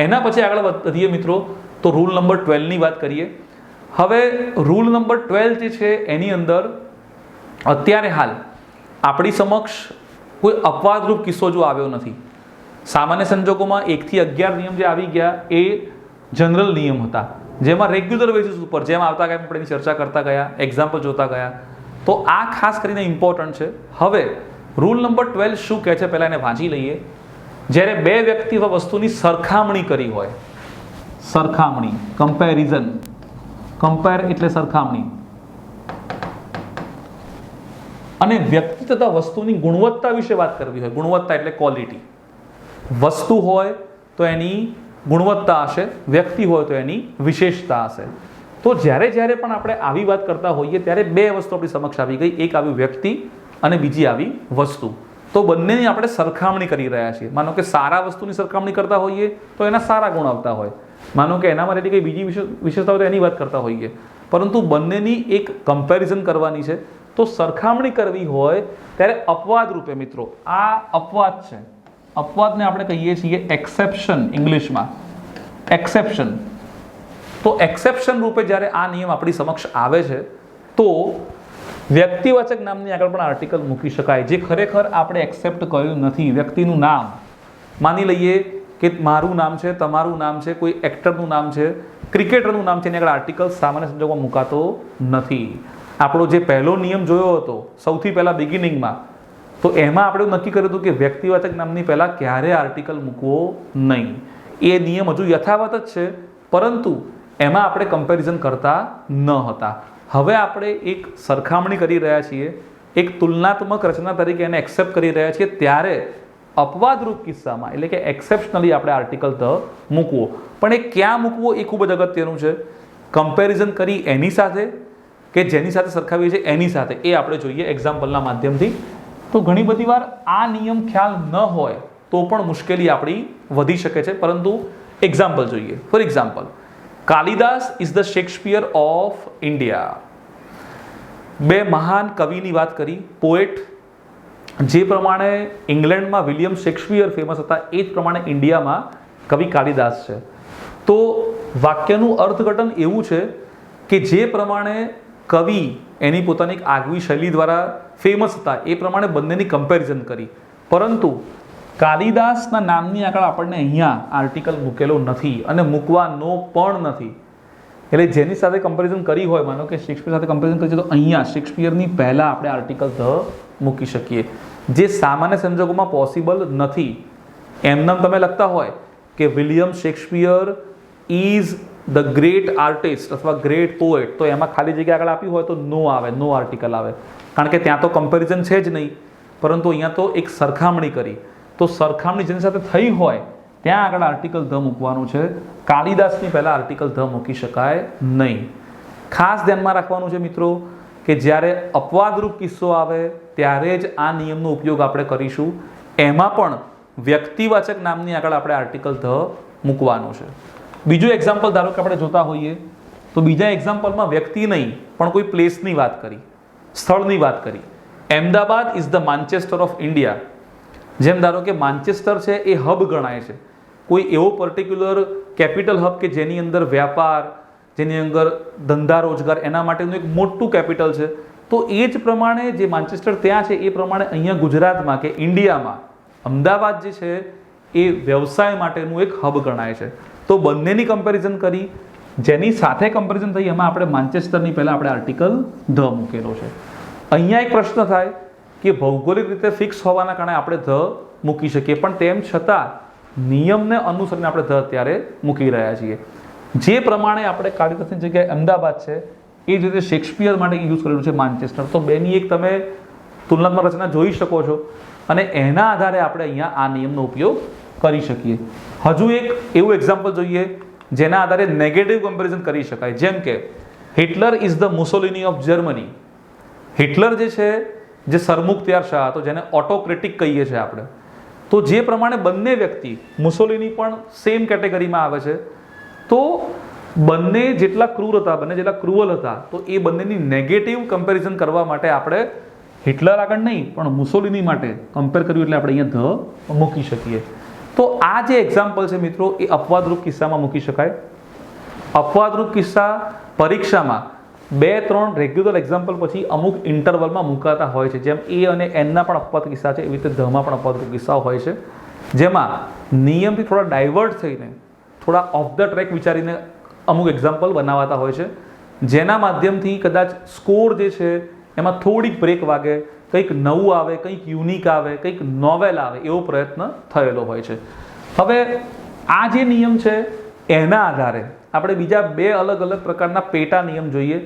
એના પછી આગળ વધીએ મિત્રો. તો રૂલ નંબર 12ની વાત કરીએ. હવે રૂલ નંબર 12 જે છે એની અંદર અત્યારે હાલ આપણી સમક્ષ કોઈ અપવાદરૂપ કિસ્સો જો આવ્યો નથી. સામાન્ય સંજોગોમાં 1 થી 11 નિયમ જે આવી ગયા એ જનરલ નિયમ હતા, જેમાં રેગ્યુલર બેસિસ ઉપર જેમ આવતા ગયા આપણે એની ચર્ચા કરતા ગયા, એક્ઝામ્પલ જોતા ગયા. તો આ ખાસ કરીને ઇમ્પોર્ટન્ટ છે. હવે રૂલ નંબર 12 શું કહે છે પહેલાં એને વાંચી લઈએ. જ્યારે બે વ્યક્તિ અથવા વસ્તુની સરખામણી કરી હોય, સરખામણી, કમ્પેરિઝન, કમ્પેર એટલે સરખામણી, અને વ્યક્તિ તથા વસ્તુની ગુણવત્તા વિશે વાત કરવી હોય, ગુણવત્તા એટલે ક્વોલિટી, વસ્તુ હોય તો એની ગુણવત્તા હશે, વ્યક્તિ હોય તો એની વિશેષતા હશે. તો જ્યારે પણ આપણે આવી વાત કરતા હોઈએ ત્યારે બે વસ્તુ આપણી સમક્ષ આવી ગઈ. એક આવી વ્યક્તિ અને બીજી આવી વસ્તુ. તો બંનેની આપણે સરખામણી કરી રહ્યા છીએ. માનો કે સારા વસ્તુની સરખામણી કરતા હોઈએ તો એના સારા ગુણ આવતા હોય, માનો કે એનામાં કઈ બીજી વિશેષતા હોય તો એની વાત કરતા હોઈએ, પરંતુ બંનેની એક કમ્પેરિઝન કરવાની છે. તો સરખામણી કરવી હોય ત્યારે અપવાદ રૂપે મિત્રો, આ અપવાદ છે, અપવાદને આપણે કહીએ છીએ એક્સેપ્શન, ઇંગ્લિશમાં એક્સેપ્શન. તો એક્સેપ્શન રૂપે જ્યારે આ નિયમ આપણી સમક્ષ આવે છે તો વ્યક્તિવાચક નામની આગળ પણ આર્ટિકલ મૂકી શકાય, જે ખરેખર આપણે એક્સેપ્ટ કર્યું નથી. વ્યક્તિનું નામ માની લઈએ કે મારું નામ છે, તમારું નામ છે, કોઈ એક્ટરનું નામ છે, ક્રિકેટરનું નામ છે, એની આગળ આર્ટિકલ સામાન્ય સંજોગોમાં મુકાતો નથી. આપણો જે પહેલો નિયમ જોયો હતો સૌથી પહેલા બિગિનિંગમાં, તો એમાં આપણે નક્કી કર્યું હતું કે વ્યક્તિવાચક નામની પહેલા ક્યારે આર્ટિકલ મૂકવો નહીં. એ નિયમ હજુ યથાવત જ છે, પરંતુ એમાં આપણે કમ્પેરિઝન કરતા ન હતા. હવે આપણે એક સરખામણી કરી રહ્યા છીએ એક તુલનાત્મક રચના તરીકે એને એક્સેપ્ટ કરી રહ્યા છીએ, ત્યારે અપવાદરૂપ કિસ્સામાં એટલે કે એક્સેપ્શનલી આપણે આર્ટિકલ ધ મૂકવો. પણ એ ક્યાં મૂકવો એ ખૂબ જ અગત્યનું છે. કમ્પેરિઝન કરી એની સાથે કે જેની સાથે સરખાવીએ છીએ એની સાથે, એ આપણે જોઈએ એક્ઝામ્પલના માધ્યમથી. તો ઘણી બધી વાર આ નિયમ ખ્યાલ ન હોય તો પણ મુશ્કેલી આપણી વધી શકે છે, પરંતુ એક્ઝામ્પલ જોઈએ. For example, Kalidas is the Shakespeare of India. બે મહાન કવિની વાત કરી, પોએટ. જે પ્રમાણે ઇંગ્લેન્ડમાં વિલિયમ શેક્સપિયર ફેમસ હતા, એ જ પ્રમાણે ઇન્ડિયામાં કવિ કાલિદાસ છે. તો વાક્યનું અર્થઘટન એવું છે કે જે પ્રમાણે કવિ એની પોતાની આગવી શૈલી દ્વારા ફેમસ હતા, એ પ્રમાણે બંનેની કમ્પેરિઝન કરી. પરંતુ કાલિદાસના નામની આગળ આપણને અહીંયા આર્ટિકલ મૂકેલો નથી અને મૂકવાનો પણ નથી. એટલે જેની સાથે કમ્પેરિઝન કરી હોય, માનો કે શેક્સપિયર સાથે કમ્પેરિઝન કરી છે, તો અહીંયા શેક્સપિયરની પહેલાં આપણે આર્ટિકલ ધ મૂકી શકીએ, જે સામાન્ય સંજોગોમાં પોસિબલ નથી. એમનામ તમે લખતા હોય કે William Shakespeare is the great artist અથવા ગ્રેટ પોએટ, તો એમાં ખાલી જગ્યા આગળ આપી હોય તો નો આવે, નો આર્ટિકલ આવે, કારણ કે ત્યાં તો કમ્પેરિઝન છે જ નહીં. પરંતુ અહીંયા તો એક સરખામણી કરી, તો સરખામણી જેની સાથે થઈ હોય ત્યાં આગળ આર્ટિકલ ધ મૂકવાનું છે. કાલિદાસની પહેલાં આર્ટિકલ ધ મૂકી શકાય નહીં. ખાસ ધ્યાનમાં રાખવાનું છે મિત્રો કે જ્યારે અપવાદરૂપ કિસ્સો આવે ત્યારે જ આ નિયમનો ઉપયોગ આપણે કરીશું. એમાં પણ વ્યક્તિવાચક નામની આગળ આપણે આર્ટિકલ ધ મૂકવાનું છે. બીજું એક્ઝામ્પલ ધારો કે આપણે જોતા હોઈએ, તો બીજા એક્ઝામ્પલમાં વ્યક્તિ નહીં પણ કોઈ પ્લેસની વાત કરી, સ્થળની વાત કરી. Ahmedabad is the Manchester of India. જેમ ધારો કે માન્ચેસ્ટર છે એ હબ ગણાય છે, કોઈ એવો પર્ટિક્યુલર કેપિટલ હબ કે જેની અંદર વ્યાપાર, જેની અંદર ધંધા રોજગાર, એના માટેનું એક મોટું કેપિટલ છે. તો એ જ પ્રમાણે જે માન્ચેસ્ટર ત્યાં છે, એ પ્રમાણે અહીંયા ગુજરાતમાં કે ઇન્ડિયામાં અમદાવાદ જે છે એ વ્યવસાય માટેનું એક હબ ગણાય છે. તો બંનેની કમ્પેરિઝન કરી, જેની સાથે કમ્પેરિઝન થઈ એમાં આપણે માન્ચેસ્ટરની પહેલાં આપણે આર્ટિકલ ધ મૂકેલો છે. અહીંયા એક પ્રશ્ન થાય કે ભૌગોલિક રીતે ફિક્સ હોવાના કારણે આપણે ધ મૂકી શકીએ, પણ તેમ છતાં નિયમને અનુસરીને આપણે ધ અત્યારે મૂકી રહ્યા છીએ. જે પ્રમાણે આપણે કાલિદાસની જગ્યાએ અમદાવાદ છે, એ જ રીતે શેક્સપિયર માટે યુઝ કરેલું છે માન્ચેસ્ટર. તો બેની એક તમે તુલનાત્મક રચના જોઈ શકો છો અને એના આધારે આપણે અહીંયા આ નિયમનો ઉપયોગ કરી શકીએ. હજુ એક એવું એક્ઝામ્પલ જોઈએ જેના આધારે નેગેટિવ કમ્પેરિઝન કરી શકાય. જેમ કે Hitler is the Mussolini of Germany. Hitler જે છે, જે સરમુખત્યાર શાહ હતો, જેને ઓટોક્રેટિક કહીએ છીએ આપણે, તો જે પ્રમાણે બંને વ્યક્તિ, મુસોલિની પણ સેમ કેટેગરીમાં આવે છે, તો બંને જેટલા ક્રૂર હતા, બંને જેટલા ક્રુઅલ હતા, તો એ બંનેની નેગેટિવ કમ્પેરિઝન કરવા માટે આપણે હિટલર આગળ નહીં પણ મુસોલિની માટે કમ્પેર કર્યું, એટલે આપણે અહીંયા ધ મૂકી શકીએ. તો આ જે એક્ઝામ્પલ છે મિત્રો, એ અપવાદરૂપ કિસ્સામાં મૂકી શકાય. અપવાદરૂપ કિસ્સા પરીક્ષામાં 2-3 રેગ્યુલર એક્ઝામ્પલ પછી અમુક ઇન્ટરવલમાં મુકાતા હોય છે. જેમ એ અને એનના પણ અપવાદ કિસ્સા છે, એવી રીતે ધમાં પણ અપવાદરૂપ કિસ્સાઓ હોય છે, જેમાં નિયમથી થોડા ડાયવર્ટ થઈને, થોડા ઓફ ધ ટ્રેક વિચારીને અમુક એક્ઝામ્પલ બનાવાતા હોય છે, જેના માધ્યમથી કદાચ સ્કોર જે છે એમાં થોડીક બ્રેક વાગે, કંઈક નવું આવે, કંઈક યુનિક આવે, કંઈક નોવેલ આવે, એવો પ્રયત્ન થયેલો હોય છે. હવે આ જે નિયમ છે એના આધારે આપણે બીજા 2 અલગ અલગ પ્રકારના પેટા નિયમ જોઈએ,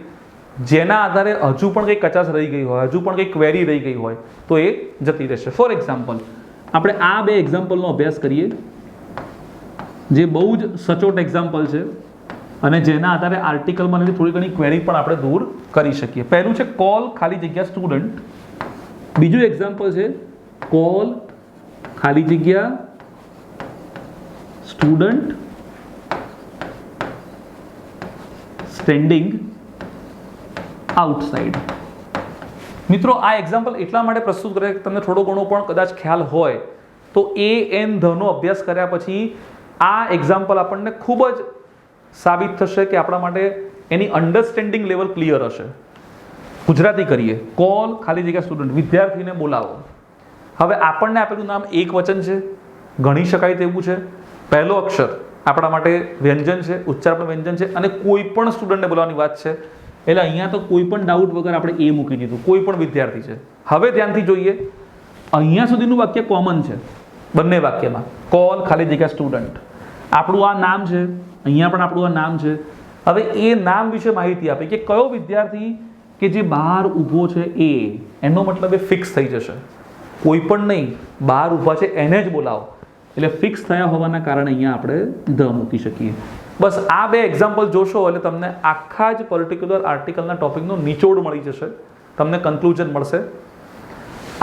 જેના આધારે હજુ પણ કંઈક કચાશ રહી ગઈ હોય, હજુ પણ કંઈક ક્વેરી રહી ગઈ હોય તો એ જતી રહેશે. ફોર એક્ઝામ્પલ, આપણે આ 2 એક્ઝામ્પલનો અભ્યાસ કરીએ, જે બહુ જ સચોટ એક્ઝામ્પલ છે અને જેના આધારે આર્ટિકલમાં થોડી ઘણી ક્વેરી પણ આપણે દૂર કરી શકીએ. પહેલું છે કોલ ખાલી જગ્યા સ્ટુડન્ટ. બીજું એક્ઝામ્પલ છે કોલ ખાલી જગ્યા સ્ટુડન્ટ સ્ટેન્ડિંગ આઉટસાઇડ. મિત્રો આ એક્ઝામ્પલ એટલા માટે પ્રસ્તુત કરે કે તમને થોડો ઘણો પણ કદાચ ખ્યાલ હોય તો એન ધનો અભ્યાસ કર્યા પછી આ એક્ઝામ્પલ આપણને ખૂબ જ સાબિત થશે કે આપણા માટે એની અન્ડરસ્ટેન્ડિંગ લેવલ ક્લિયર હશે. ગુજરાતી કરીએ, કોલ ખાલી જગ્યા સ્ટુડન્ટ, વિદ્યાર્થીને બોલાવો. હવે આપણને આપેલું નામ એક વચન છે, ગણી શકાય તેવું છે. પહેલો અક્ષર આપણા માટે વ્યંજન છે, ઉચ્ચાર પણ વ્યંજન છે, અને કોઈ પણ સ્ટુડન્ટને બોલાવવાની વાત છે, એટલે અહીંયા તો કોઈ પણ ડાઉટ વગર આપણે એ મૂકી દીધું, કોઈ પણ વિદ્યાર્થી છે. હવે ધ્યાનથી જોઈએ, અહીંયા સુધીનું વાક્ય કોમન છે બંને વાક્યમાં, કોલ ખાલી જગ્યા સ્ટુડન્ટ. આપણું આ નામ છે, અહીંયા પણ આપણું આ નામ છે. હવે એ નામ વિશે માહિતી આપી કે કયો વિદ્યાર્થી કે જે બહાર ઊભો છે એનો મતલબ એ ફિક્સ થઈ જશે, કોઈ પણ નહીં, બહાર ઊભા છે એને જ બોલાવો, એટલે ફિક્સ થયા હોવાના કારણે અહીંયા આપણે ધ મૂકી શકીએ. બસ આ બે એક્ઝામ્પલ જોશો એટલે તમને આખા જ પર્ટિક્યુલર આર્ટિકલના ટોપિકનો નિચોડ મળી જશે, તમને કન્ક્લુઝન મળશે.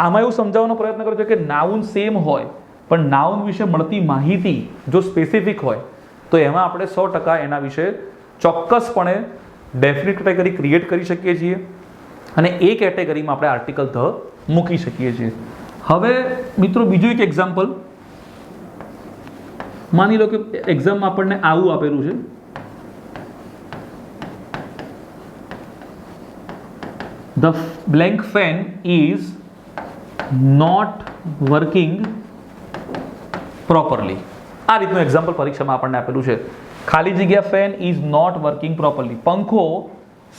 આમાં એવું સમજાવવાનો પ્રયત્ન કર્યો છે કે નાઉન સેમ હોય પણ નાઉન વિશે મળતી માહિતી જો સ્પેસિફિક હોય તો એમાં આપણે 100% એના વિશે ચોક્કસપણે ડેફિનેટ કેટેગરી ક્રિએટ કરી શકીએ છીએ અને એ કેટેગરીમાં આપણે આર્ટિકલ ધ મૂકી શકીએ છીએ. હવે મિત્રો બીજું એક એક્ઝામ્પલ માની લો કે એક્ઝામમાં આપણને આવું આપેલું છે, the blank fan is not working properly. આ રીતનું એક્ઝામ્પલ પરીક્ષામાં આપણને આપેલું છે. ખાલી જગ્યા fan is not working properly, પંખો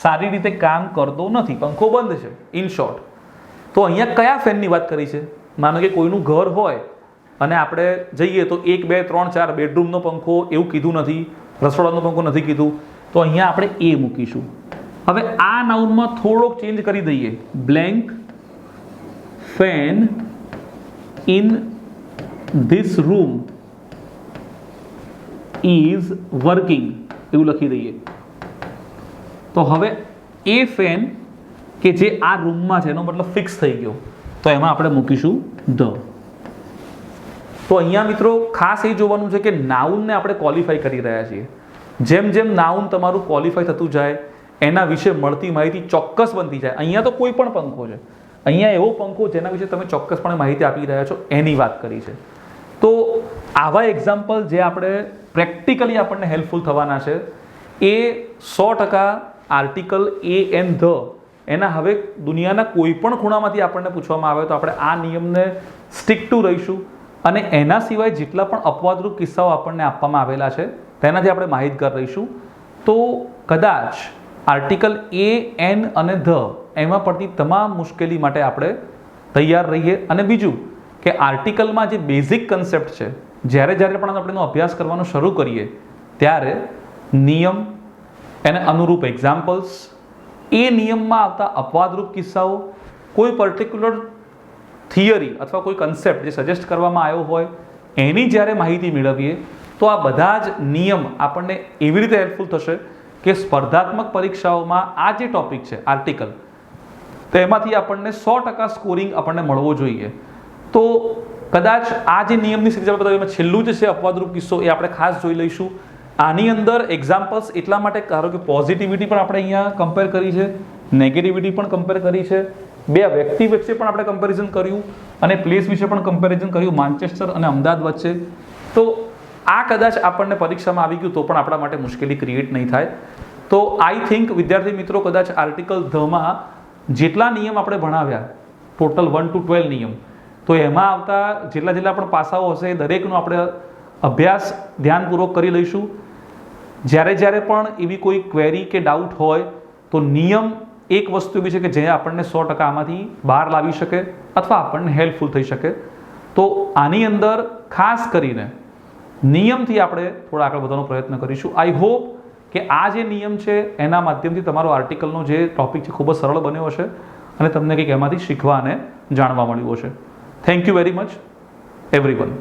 સારી રીતે કામ કરતો નથી, પંખો બંધ છે. ઇન શોર્ટ તો અહીંયા કયા ફેનની વાત કરી છે? માનો કે કોઈનું ઘર હોય અને આપણે જઈએ તો 1 2 3 4 બેડરૂમનો પંખો એવું કીધું નથી, રસોડાનો પંખો નથી કીધું, તો અહીંયા આપણે એ મૂકીશું. હવે આ નાઉનમાં થોડોક ચેન્જ કરી દઈએ, blank fan in this room is working એવું લખી દઈએ. તો હવે એ ફેન કે જે આ રૂમમાં છે એનો મતલબ ફિક્સ થઈ ગયો, તો એમાં આપણે મૂકીશું ધ. તો અહીંયા મિત્રો ખાસ એ જોવાનું છે કે નાઉનને આપણે ક્વોલિફાઈ કરી રહ્યા છીએ. જેમ જેમ નાઉન તમારું ક્વોલિફાઈ થતું જાય એના વિશે મળતી માહિતી ચોક્કસ બનતી જાય. અહીંયા તો કોઈ પણ પંખો છે, અહીંયા એવો પંખો જેના વિશે તમે ચોક્કસપણે માહિતી આપી રહ્યા છો એની વાત કરી છે. તો આવા એક્ઝામ્પલ જે આપણે પ્રેક્ટિકલી આપણને હેલ્પફુલ થવાના છે એ 100% આર્ટિકલ એ એન્ડ ધ એના હવે દુનિયાના કોઈ પણ ખૂણામાંથી આપણને પૂછવામાં આવે તો આપણે આ નિયમને સ્ટિક ટુ રહીશું અને એના સિવાય જેટલા પણ અપવાદરૂપ કિસ્સાઓ આપણને આપવામાં આવેલા છે તેનાથી આપણે માહિતગાર રહીશું. તો કદાચ આર્ટિકલ એ એન અને ધ એમાં પડતી તમામ મુશ્કેલી માટે આપણે તૈયાર રહીએ. અને બીજું કે આર્ટિકલમાં જે બેઝિક કન્સેપ્ટ છે, જ્યારે જ્યારે પણ આપણે એનો અભ્યાસ કરવાનો શરૂ કરીએ ત્યારે નિયમ, એને અનુરૂપ એક્ઝામ્પલ્સ, એ નિયમમાં આવતા અપવાદરૂપ કિસ્સાઓ, કોઈ પર્ટિક્યુલર થિયરી અથવા કોઈ કન્સેપ્ટ જે સજેસ્ટ કરવામાં આવ્યો હોય એની જ્યારે માહિતી મેળવીએ તો આ બધા જ નિયમ આપણને એવી રીતે હેલ્પફુલ થશે કે સ્પર્ધાત્મક પરીક્ષાઓમાં આ જે ટોપિક છે આર્ટિકલ, તેમાંથી આપણને 100% સ્કોરિંગ આપણને મળવો જોઈએ. તો કદાચ આ જે નિયમની સિરીઝ બતાવી છેલ્લું જે છે અપવાદરૂપ કિસ્સો એ આપણે ખાસ જોઈ લઈશું. આની અંદર એક્ઝામ્પલ્સ એટલા માટે ધારો કે પોઝિટિવિટી પણ આપણે અહીંયા કમ્પેર કરી છે, નેગેટિવિટી પણ કમ્પેર કરી છે, બે વ્યક્તિ વચ્ચે પણ આપણે કમ્પેરિઝન કર્યું અને પ્લેસ વિશે પણ કમ્પેરિઝન કર્યું, માન્ચેસ્ટર અને અમદાવાદ વચ્ચે. તો આ કદાચ આપણને પરીક્ષામાં આવી ગયું તો પણ આપણા માટે મુશ્કેલી ક્રિએટ નહીં થાય. તો આઈ થિંક વિદ્યાર્થી મિત્રો કદાચ આર્ટિકલ ધમાં જેટલા નિયમ આપણે ભણાવ્યા, ટોટલ 1 to 12 નિયમ, તો એમાં આવતા જેટલા પણ પાસાઓ હશે એ દરેકનો આપણે અભ્યાસ ધ્યાનપૂર્વક કરી લઈશું. જ્યારે પણ એવી કોઈ ક્વેરી કે ડાઉટ હોય તો નિયમ એક વસ્તુ એવી છે કે જે આપણને 100% આમાંથી બહાર લાવી શકે અથવા આપણને હેલ્પફુલ થઈ શકે. તો આની અંદર ખાસ કરીને નિયમથી આપણે થોડા આગળ વધવાનો પ્રયત્ન કરીશું. આઈ હોપ કે આ જે નિયમ છે એના માધ્યમથી તમારો આર્ટિકલનો જે ટોપિક છે ખૂબ જ સરળ બન્યો હશે અને તમને કંઈક એમાંથી શીખવા અને જાણવા મળ્યું હશે. Thank you very much everyone.